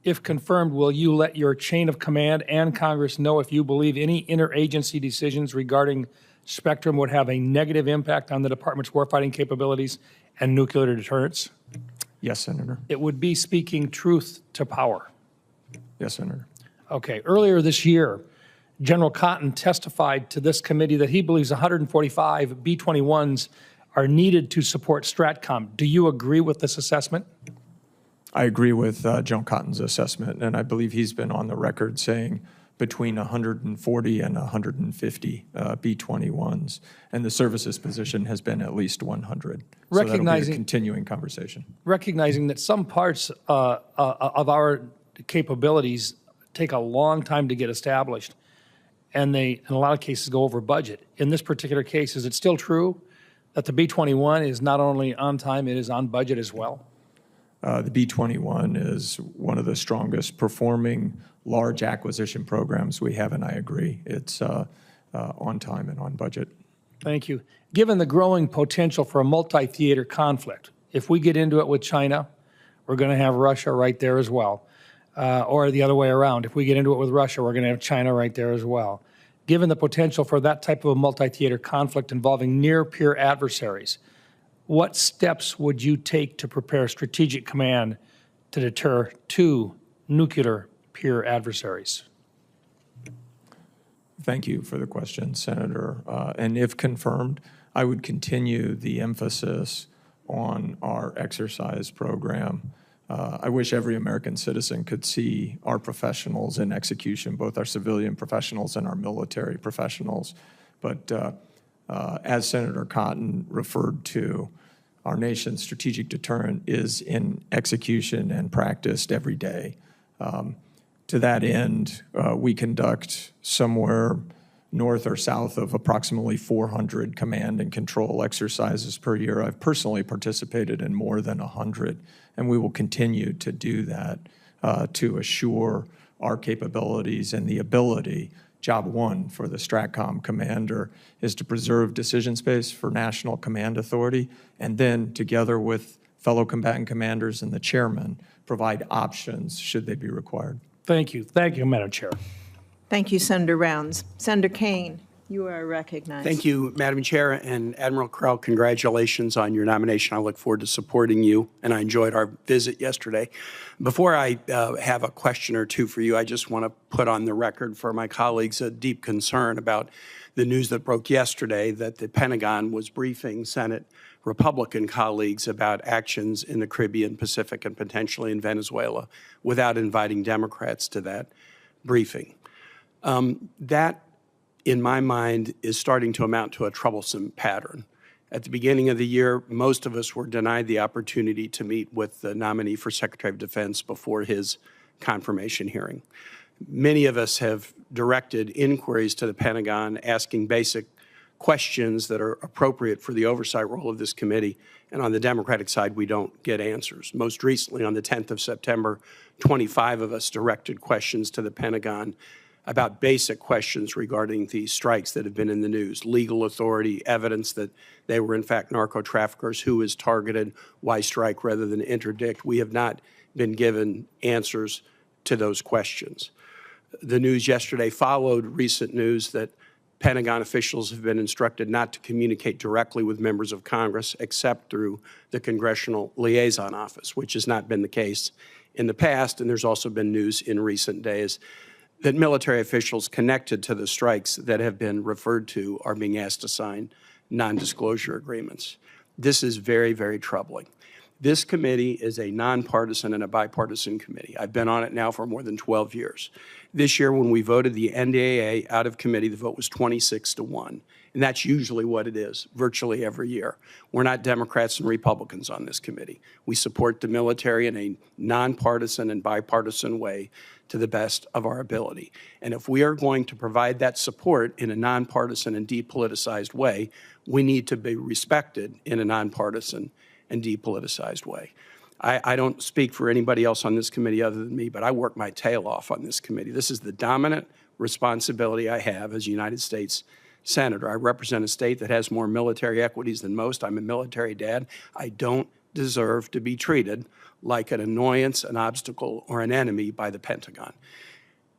[SPEAKER 6] If confirmed, will you let your chain of command and Congress know if you believe any interagency decisions regarding spectrum would have a negative impact on the department's warfighting capabilities and nuclear deterrence?
[SPEAKER 3] Yes, Senator.
[SPEAKER 6] It would be speaking truth to power.
[SPEAKER 3] Yes, Senator.
[SPEAKER 6] Okay. Earlier this year, General Cotton testified to this committee that he believes 145 B-21s are needed to support STRATCOM. Do you agree with this assessment?
[SPEAKER 3] I agree with General Cotton's assessment, and I believe he's been on the record saying between 140 and 150 B-21s, and the services position has been at least 100. So that'll be a continuing conversation.
[SPEAKER 6] Recognizing that some parts of our capabilities take a long time to get established, and they, in a lot of cases, go over budget. In this particular case, is it still true that the B-21 is not only on time, it is on budget as well?
[SPEAKER 3] The B-21 is one of the strongest performing large acquisition programs we have, and I agree. It's on time and on budget.
[SPEAKER 6] Thank you. Given the growing potential for a multi-theater conflict, if we get into it with China, we're going to have Russia right there as well. Or the other way around. If we get into it with Russia, we're going to have China right there as well. Given the potential for that type of a multi-theater conflict involving near-peer adversaries, what steps would you take to prepare strategic command to deter two nuclear peer adversaries?
[SPEAKER 3] Thank you for the question, Senator. And if confirmed, I would continue the emphasis on our exercise program. I wish every American citizen could see our professionals in execution, both our civilian professionals and our military professionals. But as Senator Cotton referred to, our nation's strategic deterrent is in execution and practiced every day. To that end, we conduct somewhere north or south of approximately 400 command and control exercises per year. I've personally participated in more than 100, and we will continue to do that to assure our capabilities and the ability. Job one for the STRATCOM commander is to preserve decision space for national command authority, and then together with fellow combatant commanders and the chairman, provide options should they be required.
[SPEAKER 6] Thank you. Thank you, Madam Chair.
[SPEAKER 1] Thank you, Senator Rounds. Senator Kane, you are recognized.
[SPEAKER 7] Thank you, Madam Chair, and Admiral Correll, congratulations on your nomination. I look forward to supporting you, and I enjoyed our visit yesterday. Before I have a question or two for you, I just want to put on the record for my colleagues a deep concern about the news that broke yesterday that the Pentagon was briefing Senate Republican colleagues about actions in the Caribbean, Pacific, and potentially in Venezuela without inviting Democrats to that briefing. That, in my mind, is starting to amount to a troublesome pattern. At the beginning of the year, most of us were denied the opportunity to meet with the nominee for Secretary of Defense before his confirmation hearing. Many of us have directed inquiries to the Pentagon asking basic questions that are appropriate for the oversight role of this committee, and on the Democratic side, we don't get answers. Most recently, on the 10th of September, 25 of us directed questions to the Pentagon about basic questions regarding these strikes that have been in the news, legal authority, evidence that they were in fact narco-traffickers, who is targeted, why strike rather than interdict. We have not been given answers to those questions. The news yesterday followed recent news that Pentagon officials have been instructed not to communicate directly with members of Congress except through the Congressional Liaison Office, which has not been the case in the past. And there's also been news in recent days that military officials connected to the strikes that have been referred to are being asked to sign non-disclosure agreements. This is very, very troubling. This committee is a nonpartisan and a bipartisan committee. I've been on it now for more than 12 years. This year, when we voted the NDAA out of committee, the vote was 26-1. And that's usually what it is, virtually every year. We're not Democrats and Republicans on this committee. We support the military in a nonpartisan and bipartisan way to the best of our ability. And if we are going to provide that support in a nonpartisan and depoliticized way, we need to be respected in a nonpartisan and depoliticized way. I don't speak for anybody else on this committee other than me, but I work my tail off on this committee. This is the dominant responsibility I have as a United States Senator. I represent a state that has more military equities than most. I'm a military dad. I don't deserve to be treated like an annoyance, an obstacle, or an enemy by the Pentagon.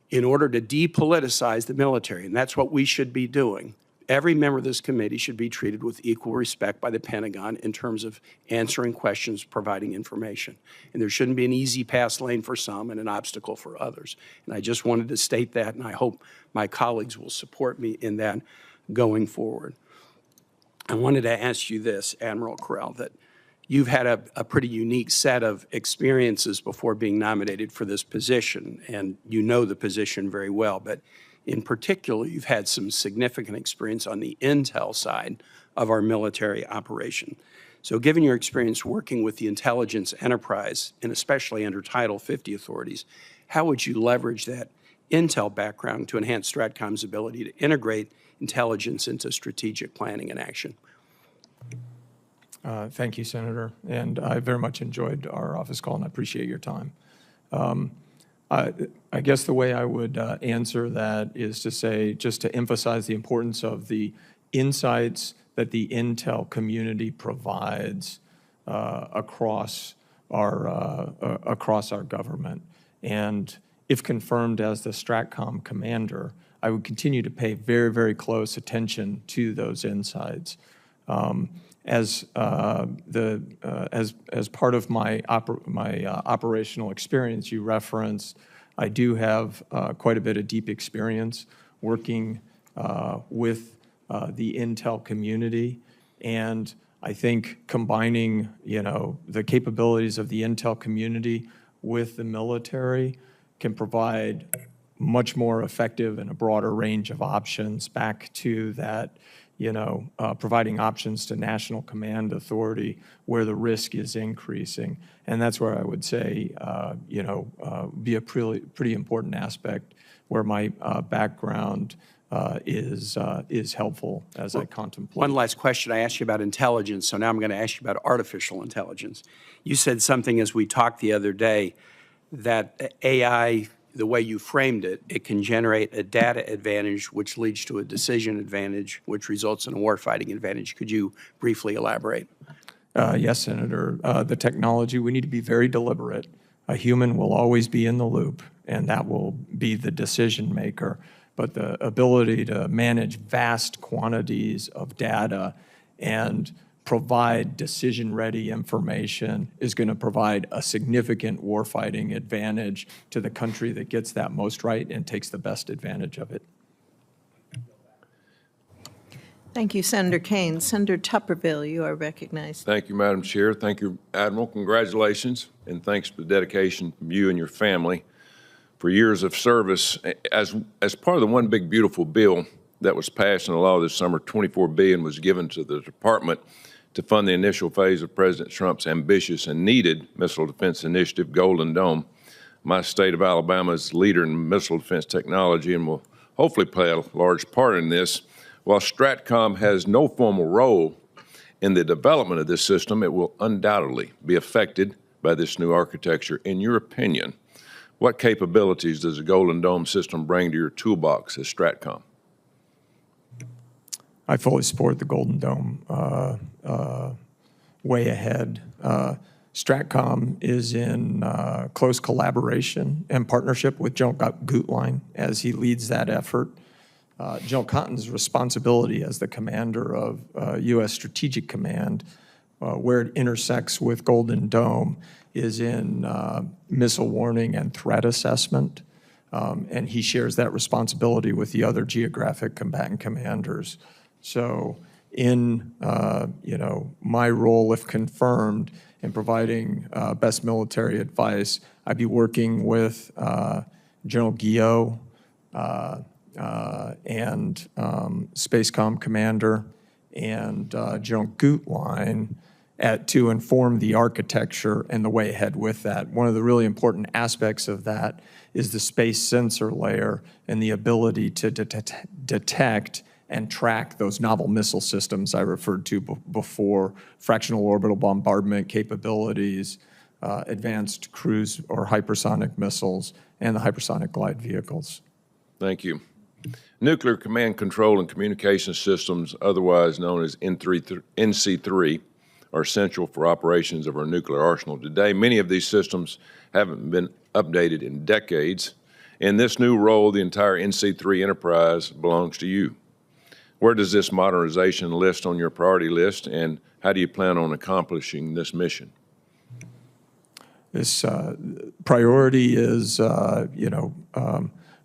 [SPEAKER 7] In order to depoliticize the military, and that's what we should be doing, every member of this committee should be treated with equal respect by the Pentagon in terms of answering questions, providing information. And there shouldn't be an easy pass lane for some and an obstacle for others. And I just wanted to state that, and I hope my colleagues will support me in that going forward. I wanted to ask you this, Admiral Correll, that you've had a pretty unique set of experiences before being nominated for this position, and you know the position very well. But in particular, you've had some significant experience on the intel side of our military operation. So given your experience working with the intelligence enterprise, and especially under Title 50 authorities, how would you leverage that intel background to enhance STRATCOM's ability to integrate intelligence into strategic planning and action?
[SPEAKER 3] Thank you, Senator. And I very much enjoyed our office call, and I appreciate your time. I guess the way I would answer that is to say, just to emphasize the importance of the insights that the intel community provides across our government. And if confirmed as the STRATCOM commander, I would continue to pay very, very close attention to those insights. As part of my operational experience you referenced, I do have quite a bit of deep experience working with the intel community, and I think combining, the capabilities of the intel community with the military can provide much more effective and a broader range of options back to that, providing options to national command authority where the risk is increasing. And that's where I would say, be a pretty important aspect where my background is helpful as I contemplate.
[SPEAKER 7] One last question. I asked you about intelligence, so now I'm going to ask you about artificial intelligence. You said something as we talked the other day that AI, the way you framed it, it can generate a data advantage which leads to a decision advantage, which results in a warfighting advantage. Could you briefly elaborate?
[SPEAKER 3] Yes, Senator. The technology, we need to be very deliberate. A human will always be in the loop, and that will be the decision maker. But the ability to manage vast quantities of data and provide decision-ready information is going to provide a significant warfighting advantage to the country that gets that most right and takes the best advantage of it.
[SPEAKER 1] Thank you, Senator Kane. Senator Tupperville, you are recognized.
[SPEAKER 8] Thank you, Madam Chair. Thank you, Admiral. Congratulations, and thanks for the dedication from you and your family for years of service. As part of the One Big Beautiful Bill that was passed into law this summer, $24 billion was given to the department to fund the initial phase of President Trump's ambitious and needed missile defense initiative, Golden Dome. My state of Alabama is the leader in missile defense technology and will hopefully play a large part in this. While STRATCOM has no formal role in the development of this system, it will undoubtedly be affected by this new architecture. In your opinion, What capabilities does the Golden Dome system bring to your toolbox as STRATCOM?
[SPEAKER 3] I fully support the Golden Dome way ahead. STRATCOM is in close collaboration and partnership with General Gutlein as he leads that effort. General Cotton's responsibility as the commander of U.S. Strategic Command, where it intersects with Golden Dome, is in missile warning and threat assessment, and he shares that responsibility with the other geographic combatant commanders. So in my role, if confirmed, in providing best military advice, I'd be working with General Guillot and Spacecom Commander and General Gutlein to inform the architecture and the way ahead with that. One of the really important aspects of that is the space sensor layer and the ability to detect and track those novel missile systems I referred to before, fractional orbital bombardment capabilities, advanced cruise or hypersonic missiles, and the hypersonic glide vehicles.
[SPEAKER 8] Thank you. Nuclear command, control, and communication systems, otherwise known as NC3, are essential for operations of our nuclear arsenal. Today, many of these systems haven't been updated in decades. In this new role, the entire NC3 enterprise belongs to you. Where does this modernization list on your priority list, and how do you plan on accomplishing this mission?
[SPEAKER 3] This priority is,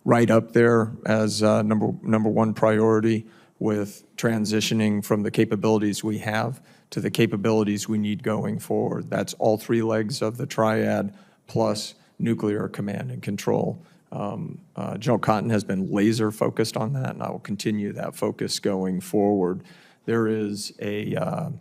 [SPEAKER 3] right up there as number one priority, with transitioning from the capabilities we have to the capabilities we need going forward. That's all three legs of the triad, plus nuclear command and control. General Cotton has been laser focused on that, and I will continue that focus going forward. There is a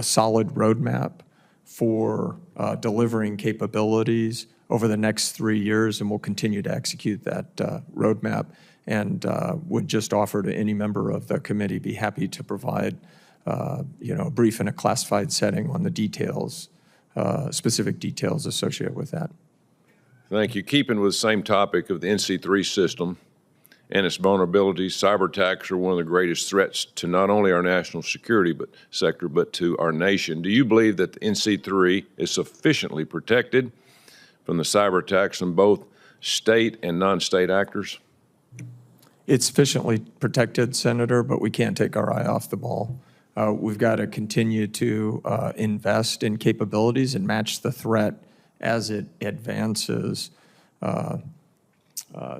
[SPEAKER 3] solid roadmap for delivering capabilities over the next 3 years, and we'll continue to execute that roadmap, and would just offer to any member of the committee, be happy to provide a brief in a classified setting on the details, specific details associated with that.
[SPEAKER 8] Thank you. Keeping with the same topic of the NC3 system and its vulnerabilities, cyber attacks are one of the greatest threats to not only our national security sector, but to our nation. Do you believe that the NC3 is sufficiently protected from the cyber attacks from both state and non-state actors?
[SPEAKER 3] It's sufficiently protected, Senator, but we can't take our eye off the ball. We've got to continue to invest in capabilities and match the threat as it advances.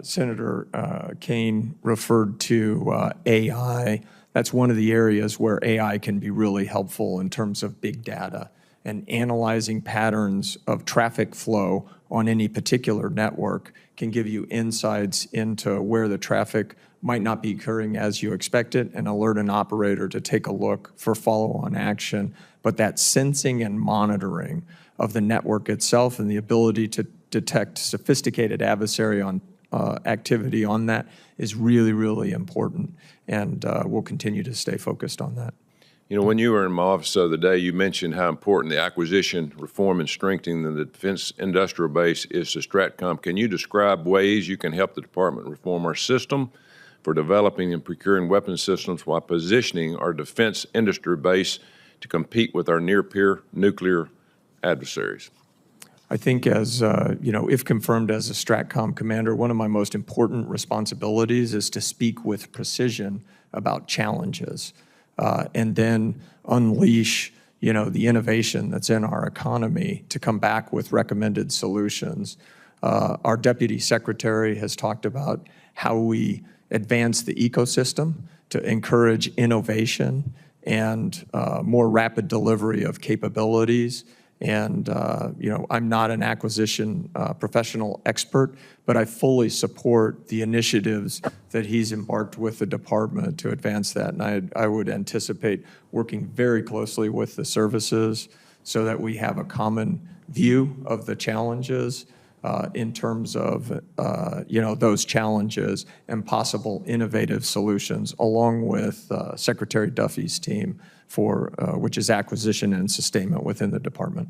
[SPEAKER 3] Senator Kane referred to AI. That's one of the areas where AI can be really helpful in terms of big data and analyzing patterns of traffic flow on any particular network can give you insights into where the traffic might not be occurring as you expect it and alert an operator to take a look for follow-on action. But that sensing and monitoring of the network itself and the ability to detect sophisticated adversary on activity on that is really, really important, and we'll continue to stay focused on that.
[SPEAKER 8] You know, when you were in my office the other day, you mentioned how important the acquisition, reform, and strengthening of the defense industrial base is to STRATCOM. Can you describe ways you can help the department reform our system for developing and procuring weapon systems while positioning our defense industry base to compete with our near-peer nuclear adversaries?
[SPEAKER 3] I think as, if confirmed as a STRATCOM commander, one of my most important responsibilities is to speak with precision about challenges and then unleash, the innovation that's in our economy to come back with recommended solutions. Our Deputy Secretary has talked about how we advance the ecosystem to encourage innovation and more rapid delivery of capabilities. And, I'm not an acquisition professional expert, but I fully support the initiatives that he's embarked with the department to advance that. And I would anticipate working very closely with the services so that we have a common view of the challenges in terms of, those challenges and possible innovative solutions, along with Secretary Duffy's team which is acquisition and sustainment within the department.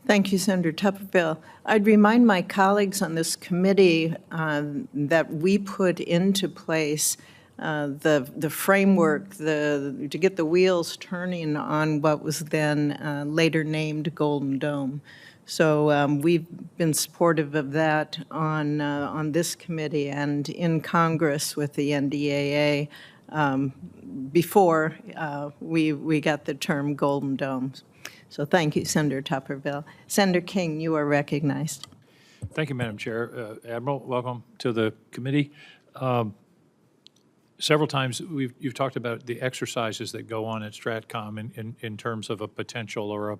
[SPEAKER 1] Thank you, Senator Tupperville. I'd remind my colleagues on this committee that we put into place the framework to get the wheels turning on what was then later named Golden Dome. So we've been supportive of that on this committee and in Congress with the NDAA before we got the term Golden Dome. So thank you, Senator Tupperville. Senator King, you are recognized.
[SPEAKER 9] Thank you, Madam Chair. Admiral, welcome to the committee. Several times you've talked about the exercises that go on at STRATCOM in terms of a potential or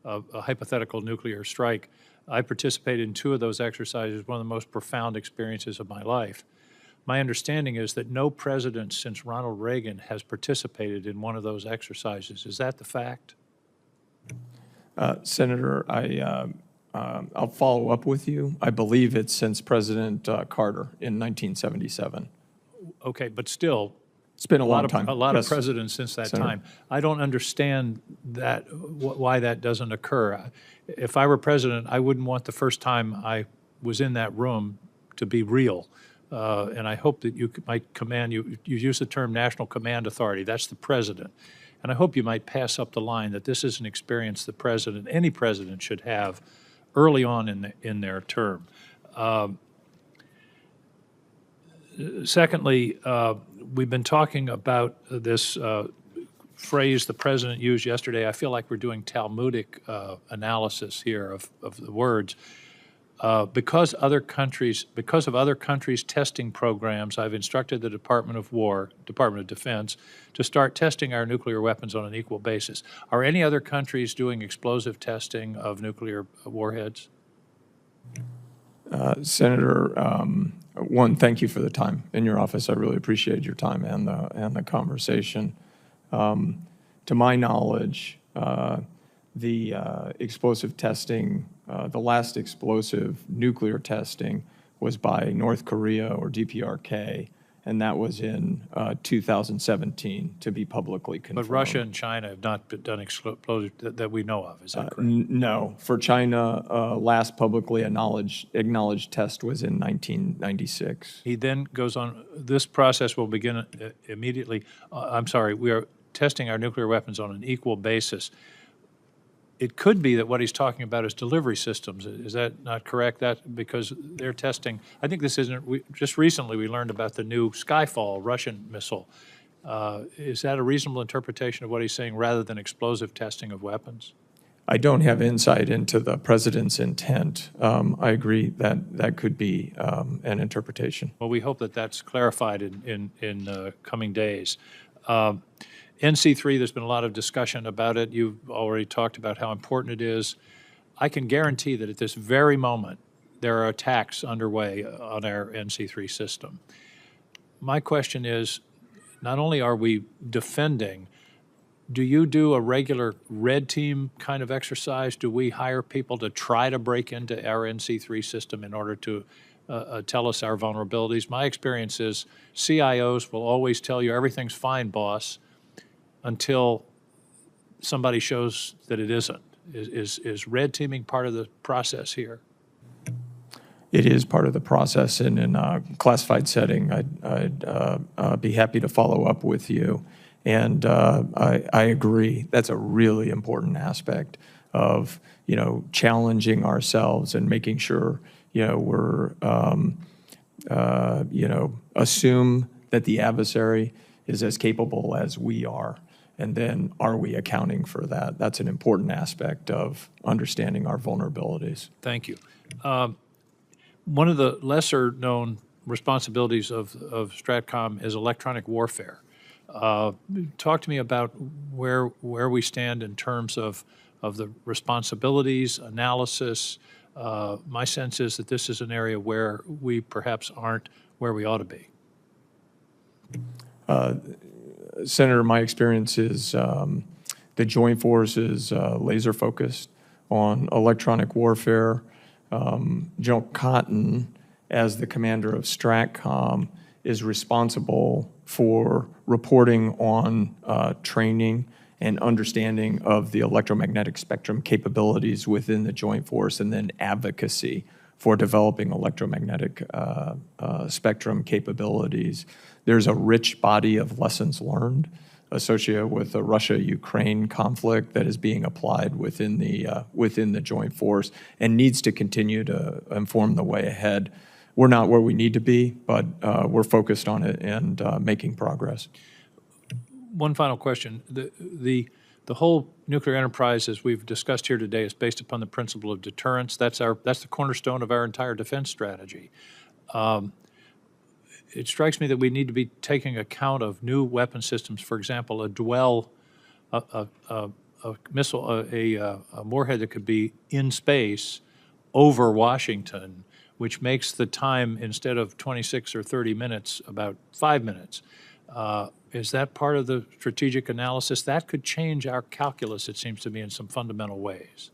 [SPEAKER 9] a hypothetical nuclear strike. I participated in 2 of those exercises, one of the most profound experiences of my life. My understanding is that no president since Ronald Reagan has participated in one of those exercises. Is that the fact?
[SPEAKER 3] Senator, I'll follow up with you. I believe it's since President Carter in 1977.
[SPEAKER 9] Okay, but still,
[SPEAKER 3] It's been a long time.
[SPEAKER 9] A lot
[SPEAKER 3] Yes,
[SPEAKER 9] of presidents since that
[SPEAKER 3] Senator.
[SPEAKER 9] time. I don't understand that, why that doesn't occur. If I were president, I wouldn't want the first time I was in that room to be real. And I hope that you might command, you use the term national command authority, that's the president. And I hope you might pass up the line that this is an experience the president, any president should have early on in their term. Secondly, we've been talking about this phrase the president used yesterday. I feel like we're doing Talmudic analysis here of the words. Because of other countries' testing programs, I've instructed the Department of Defense, to start testing our nuclear weapons on an equal basis. Are any other countries doing explosive testing of nuclear warheads?
[SPEAKER 3] Senator, one, thank you for the time in your office. I really appreciate your time and the conversation. To my knowledge, the explosive testing, the last explosive nuclear testing was by North Korea or DPRK, and that was in 2017 to be publicly confirmed.
[SPEAKER 9] But Russia and China have not done explosive that we know of, is that correct?
[SPEAKER 3] No. For China, last publicly acknowledged test was in 1996.
[SPEAKER 9] He then goes on, this process will begin immediately. We are testing our nuclear weapons on an equal basis. It could be that what he's talking about is delivery systems. Is that not correct? That because they're testing, I think this isn't, just recently we learned about the new Skyfall Russian missile. Is that a reasonable interpretation of what he's saying rather than explosive testing of weapons?
[SPEAKER 3] I don't have insight into the president's intent. I agree that that could be an interpretation.
[SPEAKER 9] Well, we hope that that's clarified in coming days. NC3, there's been a lot of discussion about it. You've already talked about how important it is. I can guarantee that at this very moment, there are attacks underway on our NC3 system. My question is, not only are we defending, do you do a regular red team kind of exercise? Do we hire people to try to break into our NC3 system in order to tell us our vulnerabilities? My experience is CIOs will always tell you everything's fine, boss, until somebody shows that it isn't. Is red teaming part of the process here?
[SPEAKER 3] It is part of the process, and in a classified setting, I'd be happy to follow up with you. And I agree. That's a really important aspect of, challenging ourselves and making sure, we're, assume that the adversary is as capable as we are. And then are we accounting for that? That's an important aspect of understanding our vulnerabilities.
[SPEAKER 9] Thank you. One of the lesser known responsibilities of STRATCOM is electronic warfare. Talk to me about where we stand in terms of the responsibilities, analysis. My sense is that this is an area where we perhaps aren't where we ought to be.
[SPEAKER 3] Senator, my experience is the Joint Force is laser focused on electronic warfare. General Cotton, as the commander of STRATCOM, is responsible for reporting on training and understanding of the electromagnetic spectrum capabilities within the joint force, and then advocacy for developing electromagnetic spectrum capabilities. There's a rich body of lessons learned associated with the Russia-Ukraine conflict that is being applied within the joint force and needs to continue to inform the way ahead. We're not where we need to be, but we're focused on it and making progress.
[SPEAKER 9] One final question. The whole nuclear enterprise, as we've discussed here today, is based upon the principle of deterrence. That's the cornerstone of our entire defense strategy. It strikes me that we need to be taking account of new weapon systems. For example, a missile, a warhead that could be in space over Washington, which makes the time, instead of 26 or 30 minutes, about 5 minutes. Is that part of the strategic analysis? That could change our calculus, it seems to me, in some fundamental ways.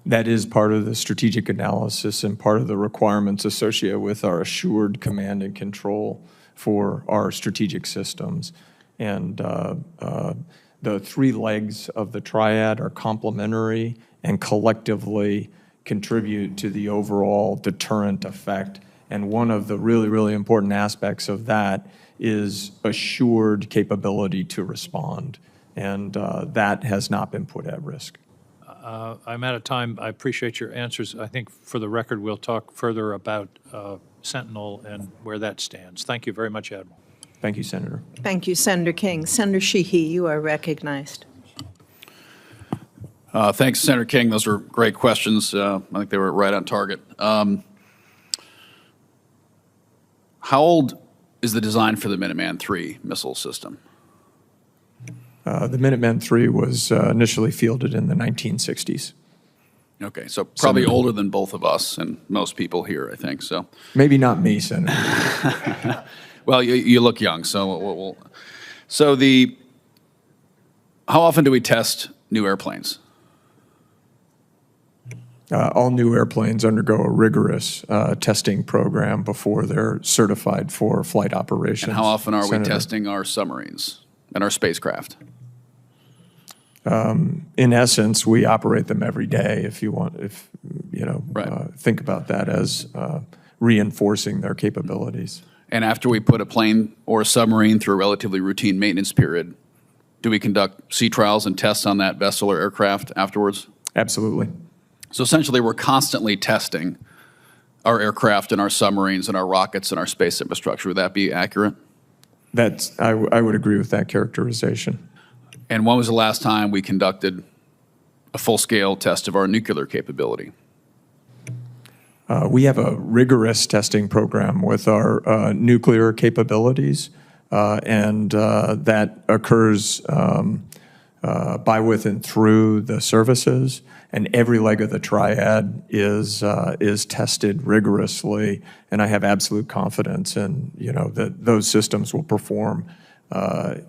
[SPEAKER 3] That is part of the strategic analysis and part of the requirements associated with our assured command and control for our strategic systems. And the three legs of the triad are complementary and collectively contribute to the overall deterrent effect. And one of the really, really important aspects of that is assured capability to respond. And that has not been put at risk.
[SPEAKER 9] I'm out of time. I appreciate your answers. I think for the record, we'll talk further about Sentinel and where that stands. Thank you very much, Admiral.
[SPEAKER 3] Thank you, Senator.
[SPEAKER 1] Thank you, Senator King. Senator Sheehy, you are recognized.
[SPEAKER 10] Thanks, Senator King. Those are great questions. I think they were right on target. How old is the design for the Minuteman III missile system?
[SPEAKER 3] The Minuteman III was initially fielded in the 1960s.
[SPEAKER 10] Okay, so probably older than both of us and most people here, I think. So
[SPEAKER 3] maybe not me, Senator.
[SPEAKER 10] Well, you look young, so how often do we test new airplanes?
[SPEAKER 3] All new airplanes undergo a rigorous testing program before they're certified for flight operations.
[SPEAKER 10] And how often are we testing our submarines and our spacecraft?
[SPEAKER 3] In essence, we operate them every day. If you
[SPEAKER 10] Right.
[SPEAKER 3] think about that as reinforcing their capabilities.
[SPEAKER 10] And after we put a plane or a submarine through a relatively routine maintenance period, do we conduct sea trials and tests on that vessel or aircraft afterwards?
[SPEAKER 3] Absolutely.
[SPEAKER 10] So essentially, we're constantly testing our aircraft and our submarines and our rockets and our space infrastructure. Would that be accurate?
[SPEAKER 3] I would agree with that characterization.
[SPEAKER 10] And when was the last time we conducted a full-scale test of our nuclear capability?
[SPEAKER 3] We have a rigorous testing program with our nuclear capabilities, and that occurs by, with, and through the services. And every leg of the triad is tested rigorously, and I have absolute confidence in that those systems will perform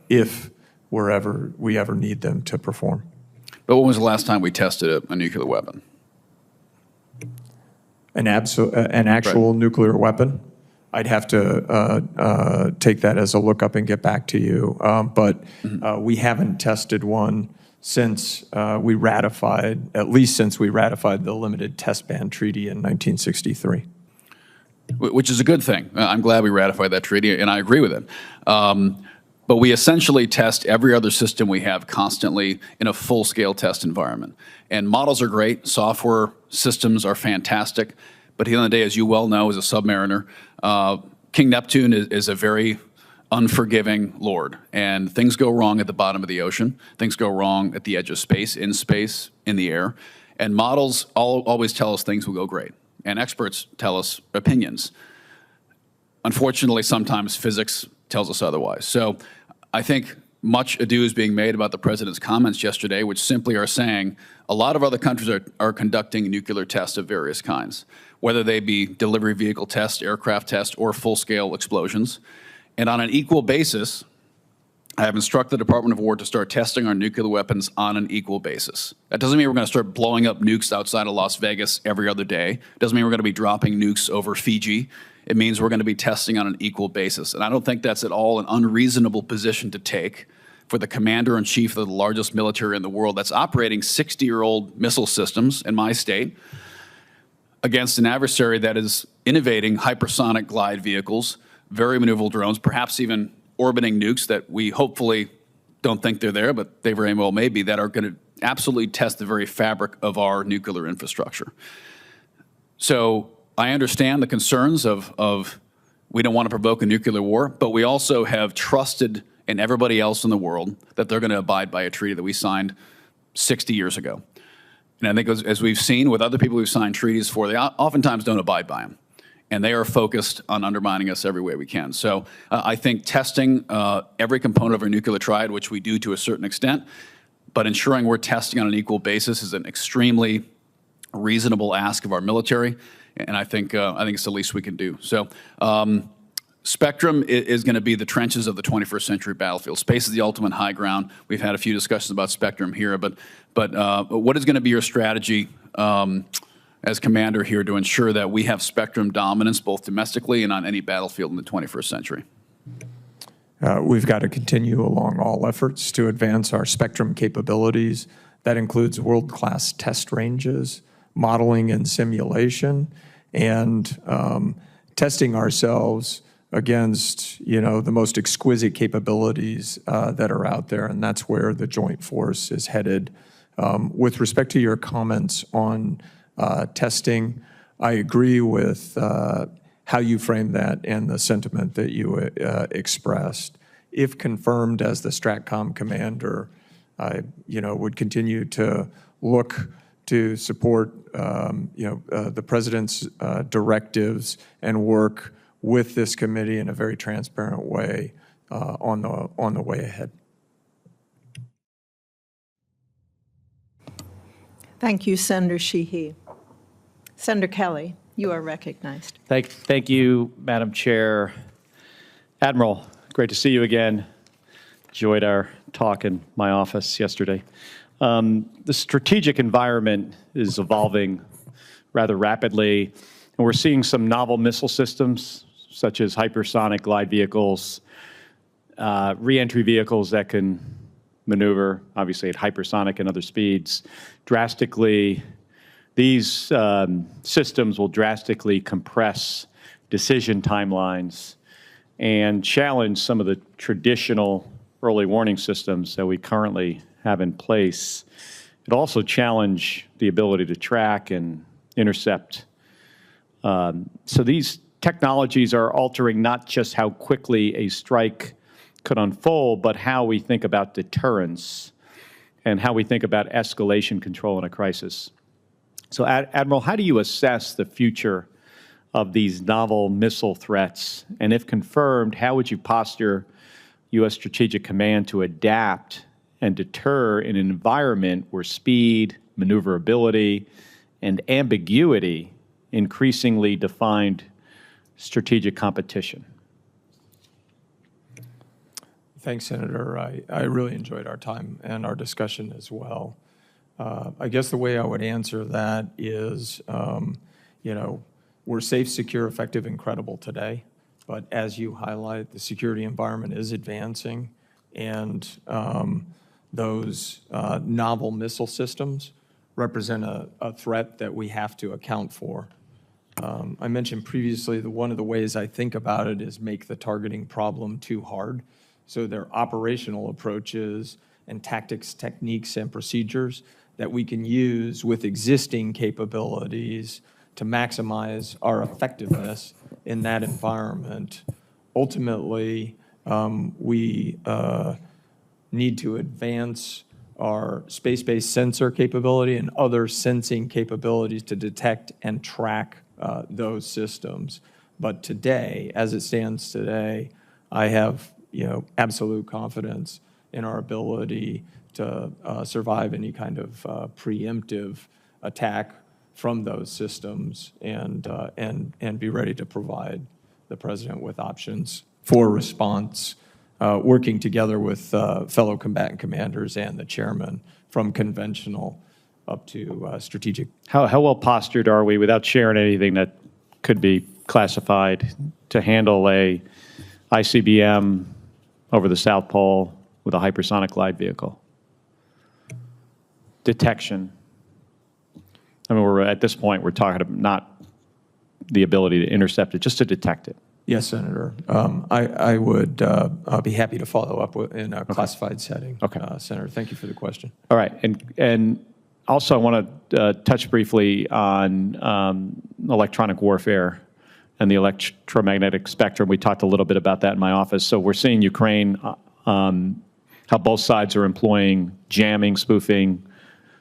[SPEAKER 3] if we ever need them to perform.
[SPEAKER 10] But when was the last time we tested a nuclear weapon?
[SPEAKER 3] An actual nuclear weapon? I'd have to take that as a lookup and get back to you. But we haven't tested one since we ratified the Limited Test Ban Treaty in 1963.
[SPEAKER 10] Which is a good thing. I'm glad we ratified that treaty, and I agree with it. But we essentially test every other system we have constantly in a full-scale test environment. And models are great. Software systems are fantastic. But at the end of the day, as you well know as a submariner, King Neptune is a very unforgiving lord. And things go wrong at the bottom of the ocean. Things go wrong at the edge of space, in the air. And models always tell us things will go great. And experts tell us opinions. Unfortunately, sometimes physics tells us otherwise. So I think much ado is being made about the president's comments yesterday, which simply are saying a lot of other countries are conducting nuclear tests of various kinds, whether they be delivery vehicle tests, aircraft tests, or full-scale explosions. And on an equal basis, I have instructed the Department of War to start testing our nuclear weapons on an equal basis. That doesn't mean we're going to start blowing up nukes outside of Las Vegas every other day. It doesn't mean we're going to be dropping nukes over Fiji. It means we're going to be testing on an equal basis. And I don't think that's at all an unreasonable position to take, for the commander-in-chief of the largest military in the world that's operating 60-year-old missile systems in my state against an adversary that is innovating hypersonic glide vehicles, very maneuverable drones, perhaps even orbiting nukes that we hopefully don't think they're there, but they very well may be, that are going to absolutely test the very fabric of our nuclear infrastructure. So I understand the concerns of we don't want to provoke a nuclear war, but we also have trusted in everybody else in the world that they're going to abide by a treaty that we signed 60 years ago. And I think as we've seen with other people we've signed treaties for, they oftentimes don't abide by them. And they are focused on undermining us every way we can. So I think testing every component of our nuclear triad, which we do to a certain extent, but ensuring we're testing on an equal basis is an extremely reasonable ask of our military. And I think it's the least we can do. So spectrum is going to be the trenches of the 21st century battlefield. Space is the ultimate high ground. We've had a few discussions about spectrum here, but what is going to be your strategy as commander here to ensure that we have spectrum dominance both domestically and on any battlefield in the 21st century?
[SPEAKER 3] We've got to continue along all efforts to advance our spectrum capabilities. That includes world-class test ranges, modeling and simulation, and testing ourselves against, the most exquisite capabilities that are out there, and that's where the Joint Force is headed. With respect to your comments on testing, I agree with how you framed that and the sentiment that you expressed. If confirmed as the STRATCOM commander, I, would continue to look to support, the president's directives and work with this committee in a very transparent way on the way ahead.
[SPEAKER 1] Thank you, Senator Sheehy. Senator Kelly, you are recognized.
[SPEAKER 11] Thank you, Madam Chair. Admiral, great to see you again. Enjoyed our talk in my office yesterday. The strategic environment is evolving rather rapidly, and we're seeing some novel missile systems, such as hypersonic glide vehicles, re-entry vehicles that can maneuver, obviously at hypersonic and other speeds, these systems will drastically compress decision timelines and challenge some of the traditional early warning systems that we currently have in place. It'll also challenge the ability to track and intercept. So these technologies are altering not just how quickly a strike could unfold, but how we think about deterrence and how we think about escalation control in a crisis. So, Admiral, how do you assess the future of these novel missile threats? And if confirmed, how would you posture U.S. Strategic Command to adapt and deter in an environment where speed, maneuverability, and ambiguity increasingly defined strategic competition?
[SPEAKER 3] Thanks, Senator. I really enjoyed our time and our discussion as well. I guess the way I would answer that is, we're safe, secure, effective, and credible today. But as you highlight, the security environment is advancing, and those novel missile systems represent a threat that we have to account for. I mentioned previously that one of the ways I think about it is make the targeting problem too hard. So there are operational approaches and tactics, techniques, and procedures that we can use with existing capabilities to maximize our effectiveness in that environment. Ultimately, we need to advance our space-based sensor capability and other sensing capabilities to detect and track those systems. But today, as it stands today, I have absolute confidence in our ability to survive any kind of preemptive attack from those systems and be ready to provide the president with options for response, working together with fellow combatant commanders and the chairman from conventional up to strategic.
[SPEAKER 11] How well postured are we, without sharing anything that could be classified, to handle a ICBM over the South Pole, with a hypersonic glide vehicle? Detection. I mean, at this point, we're talking about not the ability to intercept it, just to detect it.
[SPEAKER 3] Yes, Senator. I would be happy to follow up in a classified setting.
[SPEAKER 11] Okay.
[SPEAKER 3] Senator, thank you for the question.
[SPEAKER 11] All right, and also I want to touch briefly on electronic warfare and the electromagnetic spectrum. We talked a little bit about that in my office. So we're seeing Ukraine, how both sides are employing jamming, spoofing,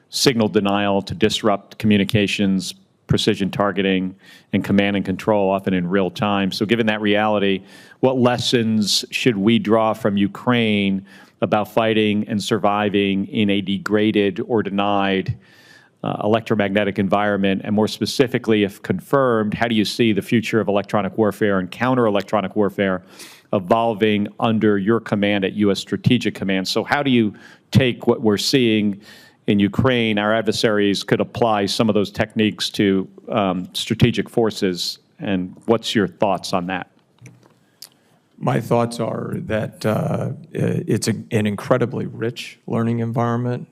[SPEAKER 11] signal denial to disrupt communications, precision targeting, and command and control, often in real time. So given that reality, what lessons should we draw from Ukraine about fighting and surviving in a degraded or denied electromagnetic environment? And more specifically, if confirmed, how do you see the future of electronic warfare and counter-electronic warfare evolving under your command at U.S. Strategic Command? So how do you take what we're seeing in Ukraine? Our adversaries could apply some of those techniques to strategic forces, and what's your thoughts on that?
[SPEAKER 3] My thoughts are that it's an incredibly rich learning environment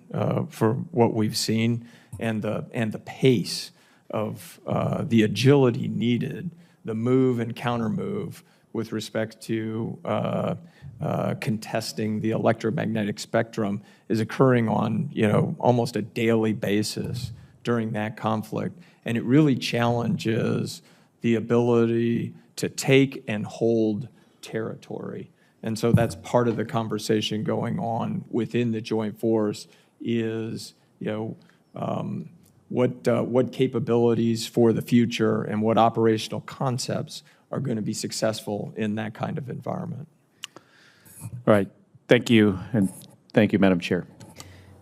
[SPEAKER 3] for what we've seen, and the pace of the agility needed, the move and counter move with respect to contesting the electromagnetic spectrum is occurring on almost a daily basis during that conflict, and it really challenges the ability to take and hold territory. And so that's part of the conversation going on within the joint force is, what capabilities for the future and what operational concepts are going to be successful in that kind of environment.
[SPEAKER 11] All right. Thank you, and thank you, Madam Chair.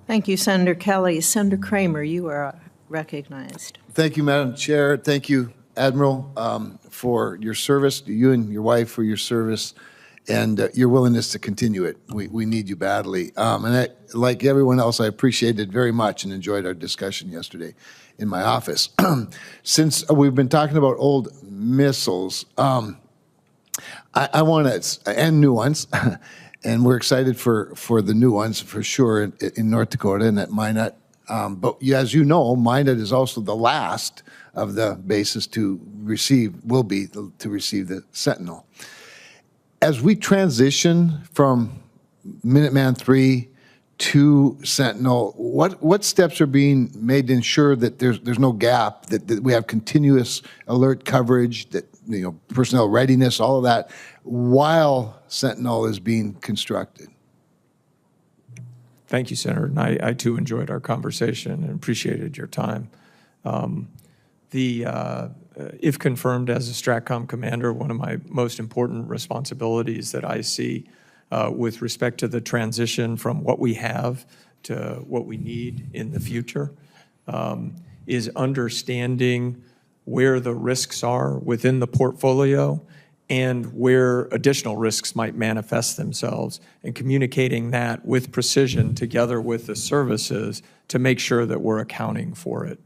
[SPEAKER 1] Thank you, Senator Kelly. Senator Kramer, you are recognized.
[SPEAKER 12] Thank you, Madam Chair. Thank you, Admiral, for your service, you and your wife for your service, and your willingness to continue it. We need you badly. And like everyone else, I appreciated very much and enjoyed our discussion yesterday in my office. Since we've been talking about old missiles, I want to, and new ones, and we're excited for the new ones for sure in North Dakota and at Minot. But as you know, Minot is also the last of the bases to receive, to receive the Sentinel. As we transition from Minuteman III to Sentinel, what steps are being made to ensure that there's no gap, that we have continuous alert coverage, that personnel readiness, all of that, while Sentinel is being constructed?
[SPEAKER 3] Thank you, Senator. And I too enjoyed our conversation and appreciated your time. If confirmed as a STRATCOM commander, one of my most important responsibilities that I see with respect to the transition from what we have to what we need in the future is understanding where the risks are within the portfolio and where additional risks might manifest themselves, and communicating that with precision together with the services to make sure that we're accounting for it.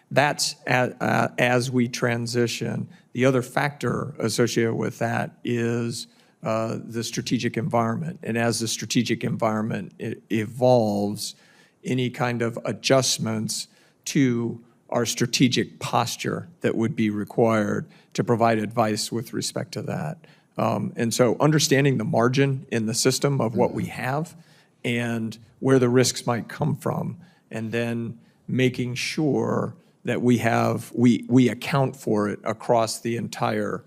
[SPEAKER 3] That's as we transition. The other factor associated with that is the strategic environment. And as the strategic environment evolves, any kind of adjustments to our strategic posture that would be required to provide advice with respect to that. And so understanding the margin in the system of what we have and where the risks might come from, and then making sure that we account for it across the entire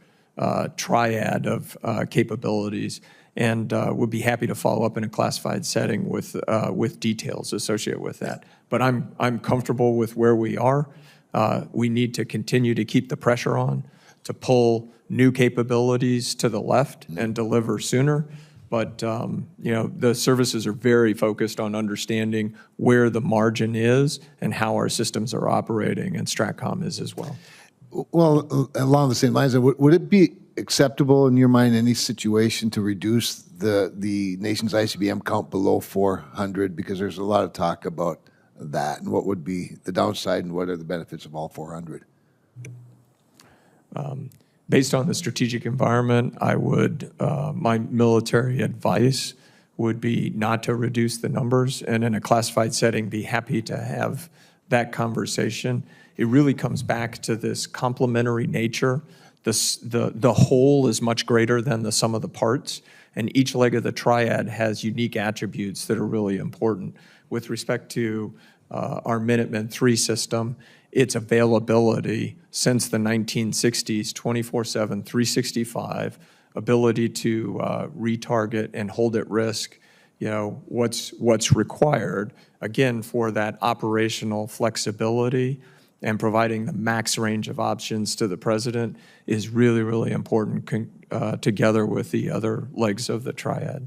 [SPEAKER 3] triad of capabilities, and would be happy to follow up in a classified setting with details associated with that. But I'm comfortable with where we are. We need to continue to keep the pressure on to pull new capabilities to the left and deliver sooner. But the services are very focused on understanding where the margin is and how our systems are operating, and STRATCOM is as well.
[SPEAKER 12] Well, along the same lines, would it be acceptable in your mind, any situation, to reduce the nation's ICBM count below 400? Because there's a lot of talk about that, and what would be the downside and what are the benefits of all 400?
[SPEAKER 3] Based on the strategic environment, I would, my military advice would be not to reduce the numbers, and in a classified setting, be happy to have that conversation. It really comes back to this complementary nature. The whole is much greater than the sum of the parts, and each leg of the triad has unique attributes that are really important. With respect to our Minuteman III system, its availability since the 1960s, 24/7, 365, ability to retarget and hold at risk, what's required, again, for that operational flexibility and providing the max range of options to the president is really, really important together with the other legs of the triad.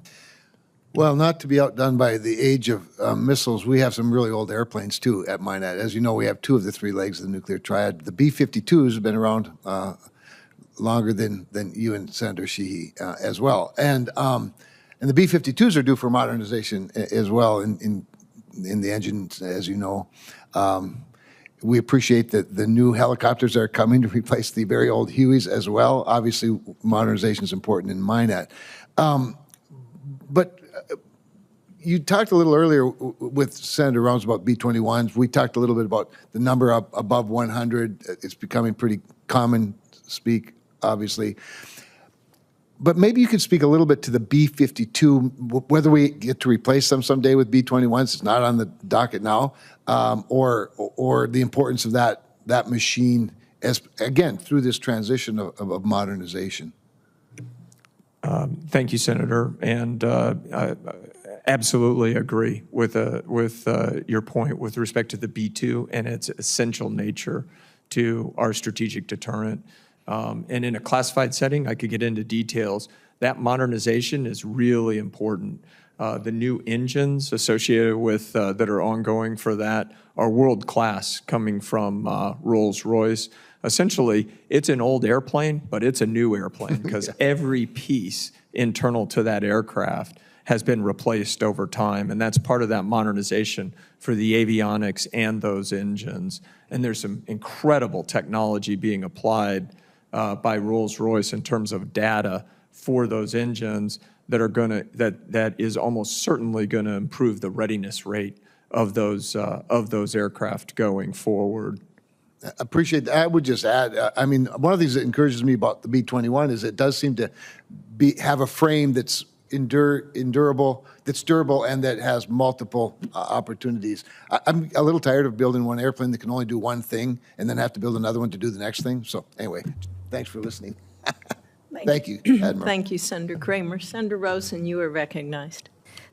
[SPEAKER 12] Well, not to be outdone by the age of missiles, we have some really old airplanes, too, at Minot. As you know, we have 2 of the 3 legs of the nuclear triad. The B-52s have been around longer than you and Senator Sheehy as well. And the B-52s are due for modernization as well in the engines, as you know. We appreciate the new helicopters that are coming to replace the very old Hueys as well. Obviously, modernization is important in Minot. But you talked a little earlier with Senator Rounds about B-21s. We talked a little bit about the number above 100. It's becoming pretty common speak, obviously. But maybe you could speak a little bit to the B-52, whether we get to replace them someday with B-21s. It's not on the docket now, or the importance of that machine as, again, through this transition of modernization.
[SPEAKER 3] Thank you, Senator, and I absolutely agree with your point with respect to the B-2 and its essential nature to our strategic deterrent. And in a classified setting, I could get into details. That modernization is really important. The new engines associated with that are ongoing for that are world-class, coming from Rolls-Royce. Essentially, it's an old airplane, but it's a new airplane because every piece internal to that aircraft has been replaced over time, and that's part of that modernization for the avionics and those engines. And there's some incredible technology being applied by Rolls-Royce in terms of data for those engines that is almost certainly going to improve the readiness rate of those aircraft going forward.
[SPEAKER 12] Appreciate that. I would just add, I mean, one of the things that encourages me about the B-21 is it does seem to have a frame that's durable, and that has multiple opportunities. I'm a little tired of building one airplane that can only do one thing and then have to build another one to do the next thing. So anyway, thanks for listening. Thank you, Admiral.
[SPEAKER 1] Thank you, Senator Kramer. Senator Rosen, you are recognized.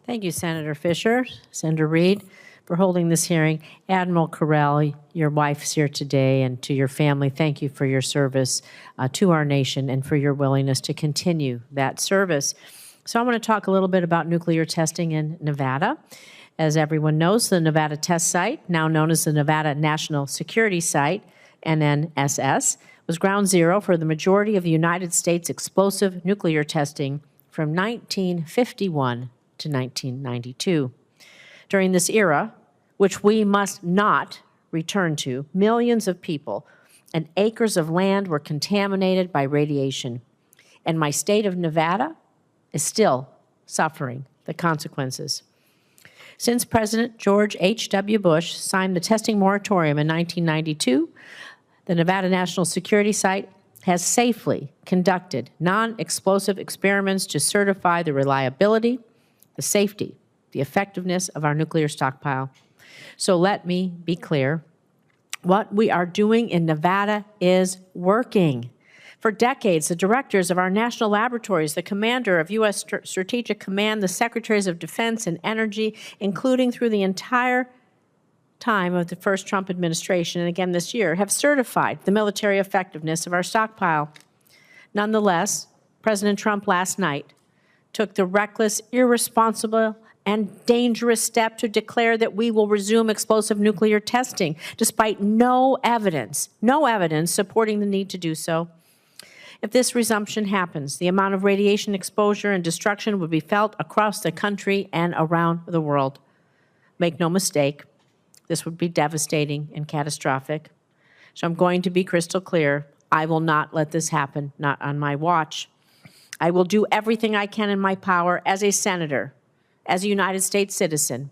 [SPEAKER 13] Thank you, Senator Fisher, Senator Reed, for holding this hearing. Admiral Correll, your wife's here today, and to your family, thank you for your service to our nation and for your willingness to continue that service. So I want to talk a little bit about nuclear testing in Nevada. As everyone knows, the Nevada Test Site, now known as the Nevada National Security Site, NNSS, was ground zero for the majority of the United States explosive nuclear testing from 1951 to 1992. During this era, which we must not return to, millions of people and acres of land were contaminated by radiation. And my state of Nevada is still suffering the consequences. Since President George H.W. Bush signed the testing moratorium in 1992, the Nevada National Security Site has safely conducted non-explosive experiments to certify the reliability, the safety, the effectiveness of our nuclear stockpile. So let me be clear. What we are doing in Nevada is working. For decades, the directors of our national laboratories, the commander of U.S. Strategic Command, the secretaries of Defense and Energy, including through the entire time of the first Trump administration and again this year, have certified the military effectiveness of our stockpile. Nonetheless, President Trump last night took the reckless, irresponsible, and dangerous step to declare that we will resume explosive nuclear testing, despite no evidence supporting the need to do so. If this resumption happens, the amount of radiation exposure and destruction would be felt across the country and around the world. Make no mistake, this would be devastating and catastrophic. So I'm going to be crystal clear. I will not let this happen, not on my watch. I will do everything I can in my power as a senator as a United States citizen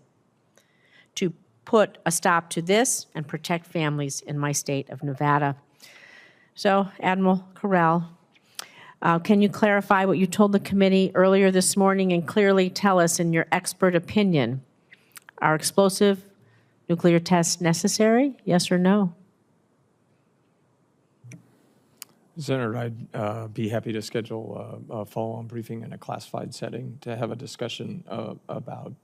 [SPEAKER 13] to put a stop to this and protect families in my state of Nevada. So, Admiral Corral, can you clarify what you told the committee earlier this morning and clearly tell us, in your expert opinion, are explosive nuclear tests necessary, yes or no?
[SPEAKER 3] Senator, I'd be happy to schedule a follow-on briefing in a classified setting to have a discussion about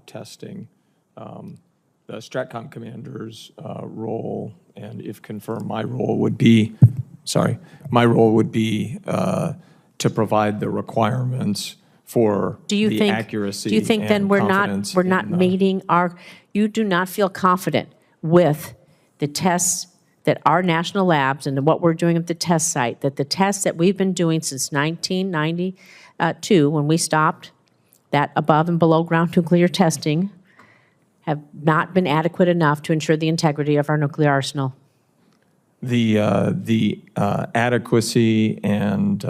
[SPEAKER 3] testing. The STRATCOM commander's role, and if confirmed, my role would be to provide the requirements for the accuracy.
[SPEAKER 13] Do you think then we're not meeting our? You do not feel confident with the tests that our national labs and what we're doing at the test site, that the tests that we've been doing since 1992, when we stopped that above and below ground nuclear testing, have not been adequate enough to ensure the integrity of our nuclear arsenal?
[SPEAKER 3] The adequacy and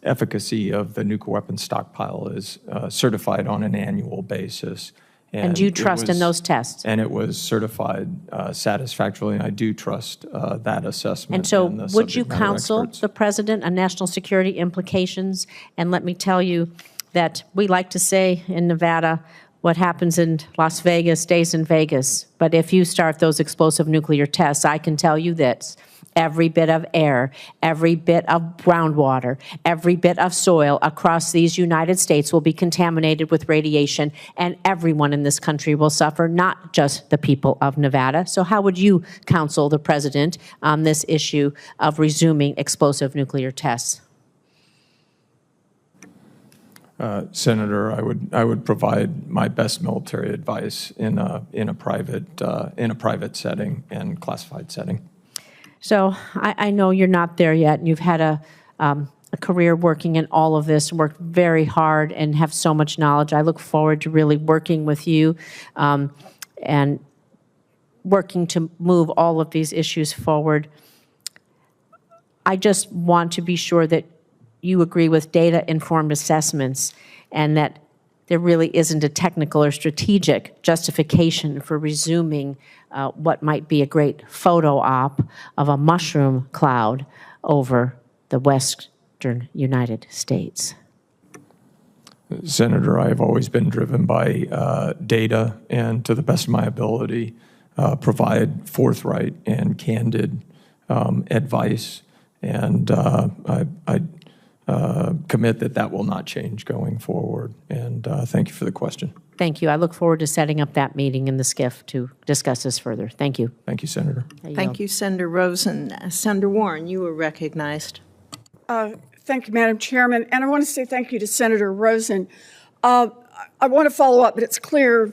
[SPEAKER 3] efficacy of the nuclear weapons stockpile is certified on an annual basis.
[SPEAKER 13] And do you trust in those tests?
[SPEAKER 3] And it was certified satisfactorily, and I do trust that assessment.
[SPEAKER 13] And so would you
[SPEAKER 3] subject matter
[SPEAKER 13] counsel
[SPEAKER 3] experts.
[SPEAKER 13] the president on national security implications? And let me tell you that we like to say in Nevada, what happens in Las Vegas stays in Vegas. But if you start those explosive nuclear tests, I can tell you this: every bit of air, every bit of groundwater, every bit of soil across these United States will be contaminated with radiation, and everyone in this country will suffer, not just the people of Nevada. So how would you counsel the president on this issue of resuming explosive nuclear tests?
[SPEAKER 3] Senator, I would provide my best military advice in a private setting and classified setting.
[SPEAKER 13] So I know you're not there yet, and you've had a career working in all of this, worked very hard, and have so much knowledge. I look forward to really working with you and working to move all of these issues forward. I just want to be sure that you agree with data-informed assessments and that there really isn't a technical or strategic justification for resuming what might be a great photo op of a mushroom cloud over the western United States.
[SPEAKER 3] Senator, I have always been driven by data and, to the best of my ability, provide forthright and candid advice. And I commit that will not change going forward. And thank you for the question.
[SPEAKER 13] Thank you. I look forward to setting up that meeting in the SCIF to discuss this further. Thank you.
[SPEAKER 3] Thank you, Senator.
[SPEAKER 1] Thank you, Senator Rosen. Senator Warren, you were recognized.
[SPEAKER 14] Thank you, Madam Chairman. And I want to say thank you to Senator Rosen. I want to follow up, but it's clear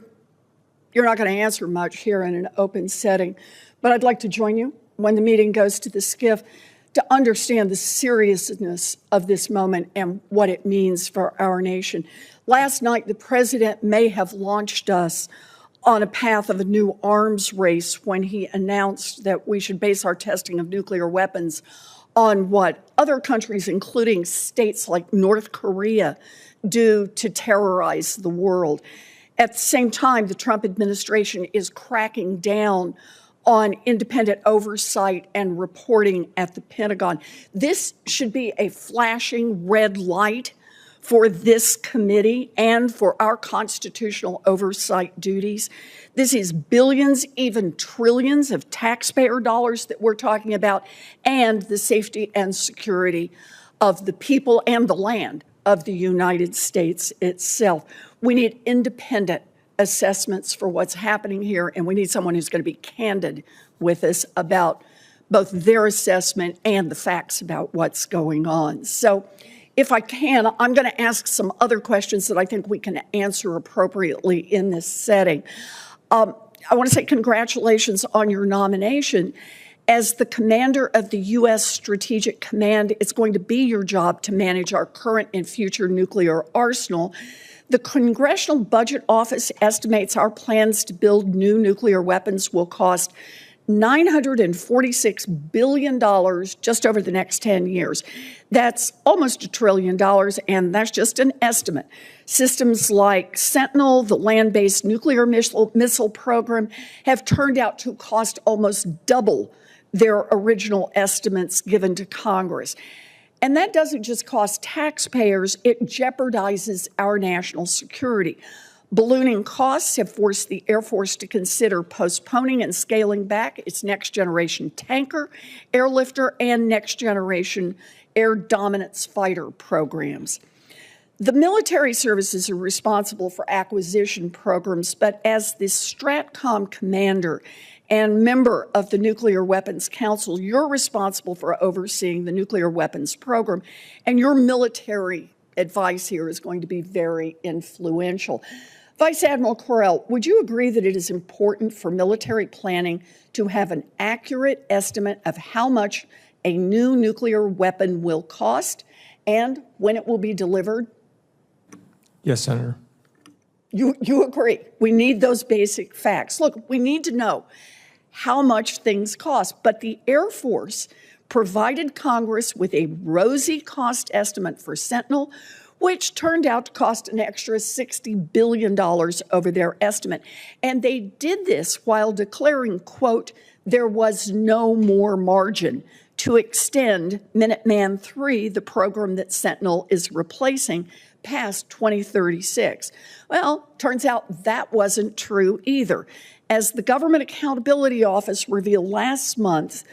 [SPEAKER 14] you're not going to answer much here in an open setting. But I'd like to join you when the meeting goes to the SCIF to understand the seriousness of this moment and what it means for our nation. Last night, the president may have launched us on a path of a new arms race when he announced that we should base our testing of nuclear weapons on what other countries, including states like North Korea, do to terrorize the world. At the same time, the Trump administration is cracking down on independent oversight and reporting at the Pentagon. This should be a flashing red light for this committee and for our constitutional oversight duties. This is billions, even trillions of taxpayer dollars that we're talking about, and the safety and security of the people and the land of the United States itself. We need independent assessments for what's happening here, and we need someone who's going to be candid with us about both their assessment and the facts about what's going on. So if I can, I'm going to ask some other questions that I think we can answer appropriately in this setting. I want to say congratulations on your nomination. As the commander of the U.S. Strategic Command, it's going to be your job to manage our current and future nuclear arsenal. The Congressional Budget Office estimates our plans to build new nuclear weapons will cost $946 billion just over the next 10 years. That's almost $1 trillion, and that's just an estimate. Systems like Sentinel, the land-based nuclear missile program, have turned out to cost almost double their original estimates given to Congress. And that doesn't just cost taxpayers, it jeopardizes our national security. Ballooning costs have forced the Air Force to consider postponing and scaling back its next-generation tanker, airlifter, and next-generation air dominance fighter programs. The military services are responsible for acquisition programs, but as the STRATCOM commander and member of the Nuclear Weapons Council, you're responsible for overseeing the nuclear weapons program, and your military advice here is going to be very influential. Vice Admiral Correll, would you agree that it is important for military planning to have an accurate estimate of how much a new nuclear weapon will cost and when it will be delivered?
[SPEAKER 3] Yes, Senator.
[SPEAKER 14] You agree. We need those basic facts. Look, we need to know how much things cost, but the Air Force provided Congress with a rosy cost estimate for Sentinel, which turned out to cost an extra $60 billion over their estimate. And they did this while declaring, quote, there was no more margin to extend Minuteman III, the program that Sentinel is replacing, past 2036. Well, turns out that wasn't true either. As the Government Accountability Office revealed last month,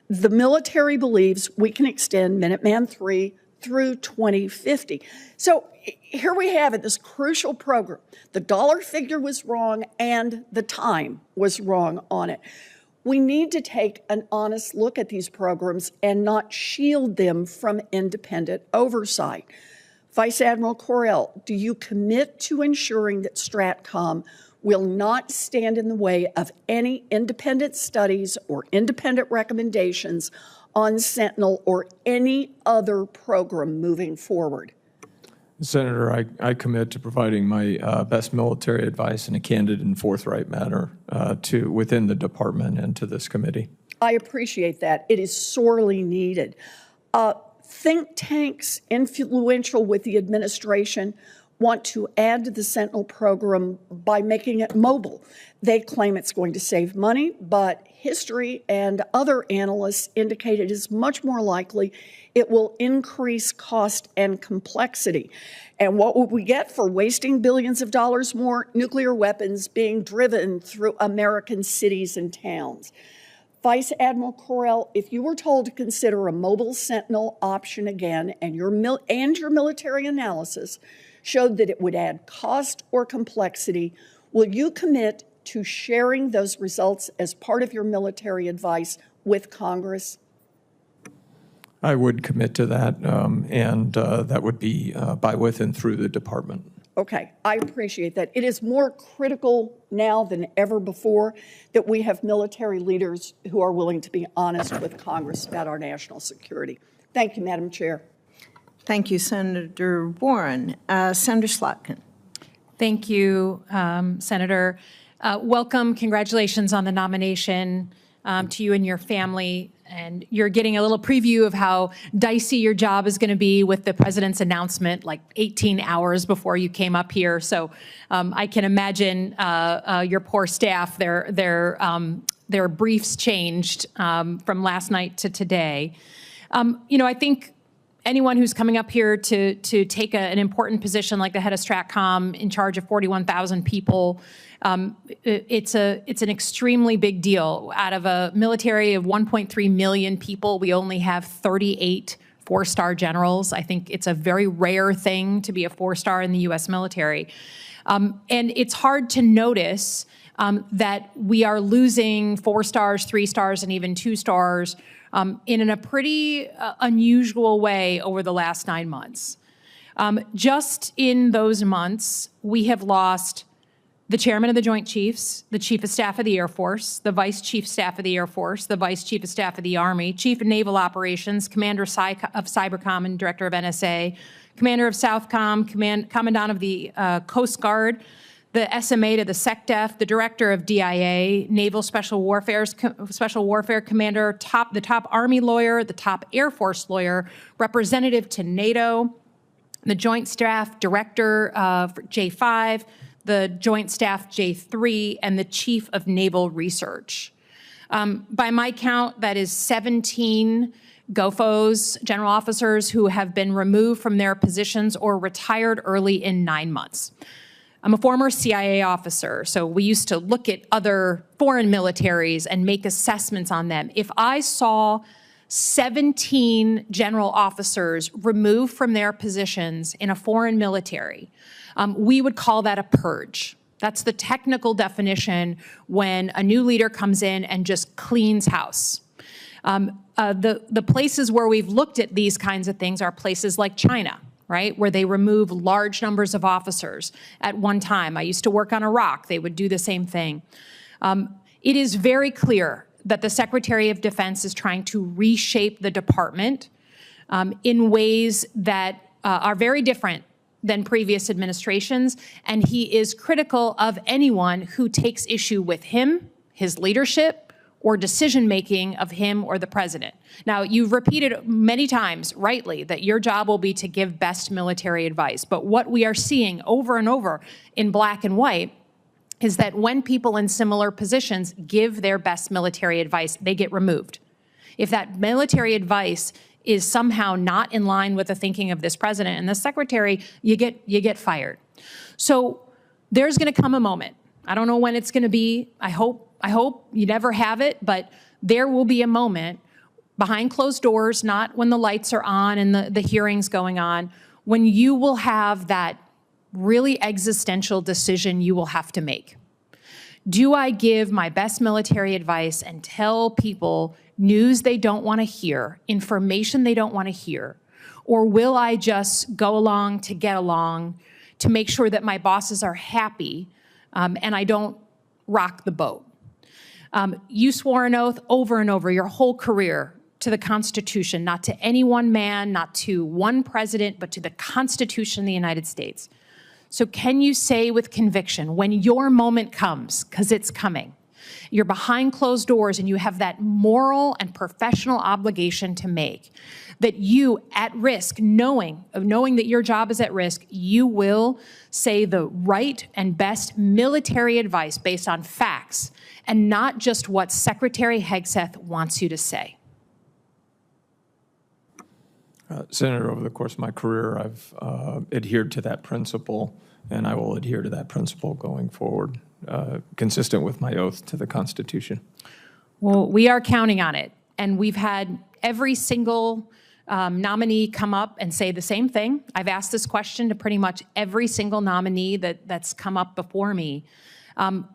[SPEAKER 14] the military believes we can extend Minuteman III through 2050. So here we have it, this crucial program. The dollar figure was wrong and the time was wrong on it. We need to take an honest look at these programs and not shield them from independent oversight. Vice Admiral Correll, do you commit to ensuring that STRATCOM will not stand in the way of any independent studies or independent recommendations on Sentinel or any other program moving forward?
[SPEAKER 3] Senator, I commit to providing my best military advice in a candid and forthright manner to within the department and to this committee.
[SPEAKER 14] I appreciate that. It is sorely needed. Think tanks influential with the administration want to add to the Sentinel program by making it mobile. They claim it's going to save money, but history and other analysts indicate it is much more likely it will increase cost and complexity. And what would we get for wasting billions of dollars more? Nuclear weapons being driven through American cities and towns. Vice Admiral Correll, if you were told to consider a mobile Sentinel option again and your military analysis showed that it would add cost or complexity, will you commit to sharing those results as part of your military advice with Congress?
[SPEAKER 3] I would commit to that, and that would be by, with, and through the department.
[SPEAKER 14] Okay, I appreciate that. It is more critical now than ever before that we have military leaders who are willing to be honest with Congress about our national security. Thank you, Madam Chair.
[SPEAKER 1] Thank you, Senator Warren. Senator Slotkin.
[SPEAKER 15] Thank you, Senator. Welcome, congratulations on the nomination to you and your family. And you're getting a little preview of how dicey your job is going to be with the president's announcement like 18 hours before you came up here. So I can imagine your poor staff, their briefs changed from last night to today. I think anyone who's coming up here to take an important position like the head of STRATCOM in charge of 41,000 people, it's an extremely big deal. Out of a military of 1.3 million people, we only have 38 four-star generals. I think it's a very rare thing to be a four-star in the U.S. military. And it's hard to notice that we are losing 4 stars, 3 stars, and even 2 stars in a pretty unusual way over the last 9 months. Just in those months, we have lost the chairman of the Joint Chiefs, the Chief of Staff of the Air Force, the Vice Chief of Staff of the Air Force, the Vice Chief of Staff of the Army, Chief of Naval Operations, Commander of Cybercom and Director of NSA, Commander of Southcom, Commandant of the Coast Guard, the SMA to the SecDef, the director of DIA, Naval Special Warfare Commander, the top Army lawyer, the top Air Force lawyer, representative to NATO, the Joint Staff Director for J5, the Joint Staff J3, and the Chief of Naval Research. By my count, that is 17 GOFOs, general officers, who have been removed from their positions or retired early in 9 months. I'm a former CIA officer, so we used to look at other foreign militaries and make assessments on them. If I saw 17 general officers removed from their positions in a foreign military, we would call that a purge. That's the technical definition when a new leader comes in and just cleans house. The places where we've looked at these kinds of things are places like China, right, where they remove large numbers of officers at one time. I used to work on Iraq. They would do the same thing. It is very clear that the Secretary of Defense is trying to reshape the department in ways that are very different than previous administrations, and he is critical of anyone who takes issue with him, his leadership, or decision-making of him or the president. Now, you've repeated many times, rightly, that your job will be to give best military advice. But what we are seeing over and over in black and white is that when people in similar positions give their best military advice, they get removed. If that military advice is somehow not in line with the thinking of this president and the secretary, you get fired. So there's going to come a moment. I don't know when it's going to be. I hope you never have it, but there will be a moment behind closed doors, not when the lights are on and the hearings going on, when you will have that really existential decision you will have to make. Do I give my best military advice and tell people news they don't want to hear, information they don't want to hear, or will I just go along to get along to make sure that my bosses are happy and I don't rock the boat? You swore an oath over and over your whole career to the Constitution, not to any one man, not to one president, but to the Constitution of the United States. So can you say with conviction, when your moment comes, because it's coming, you're behind closed doors and you have that moral and professional obligation to make, that you, at risk, knowing that your job is at risk, you will say the right and best military advice based on facts and not just what Secretary Hegseth wants you to say?
[SPEAKER 3] Senator, over the course of my career, I've adhered to that principle, and I will adhere to that principle going forward, consistent with my oath to the Constitution.
[SPEAKER 15] Well, we are counting on it, and we've had every single nominee come up and say the same thing. I've asked this question to pretty much every single nominee that's come up before me.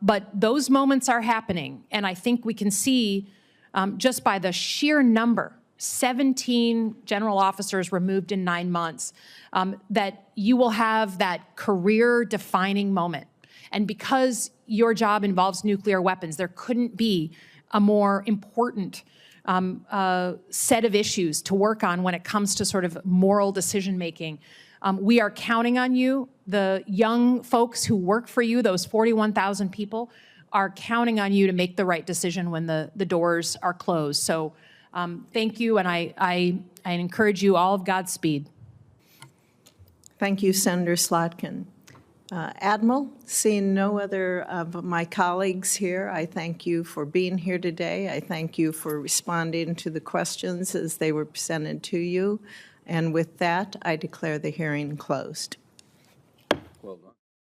[SPEAKER 15] But those moments are happening, and I think we can see just by the sheer number, 17 general officers removed in 9 months, that you will have that career-defining moment. And because your job involves nuclear weapons, there couldn't be a more important set of issues to work on when it comes to sort of moral decision-making. We are counting on you. The young folks who work for you, those 41,000 people, are counting on you to make the right decision when the doors are closed. So thank you, and I encourage you all of Godspeed.
[SPEAKER 1] Thank you, Senator Slotkin. Admiral, seeing no other of my colleagues here, I thank you for being here today. I thank you for responding to the questions as they were presented to you. And with that, I declare the hearing closed.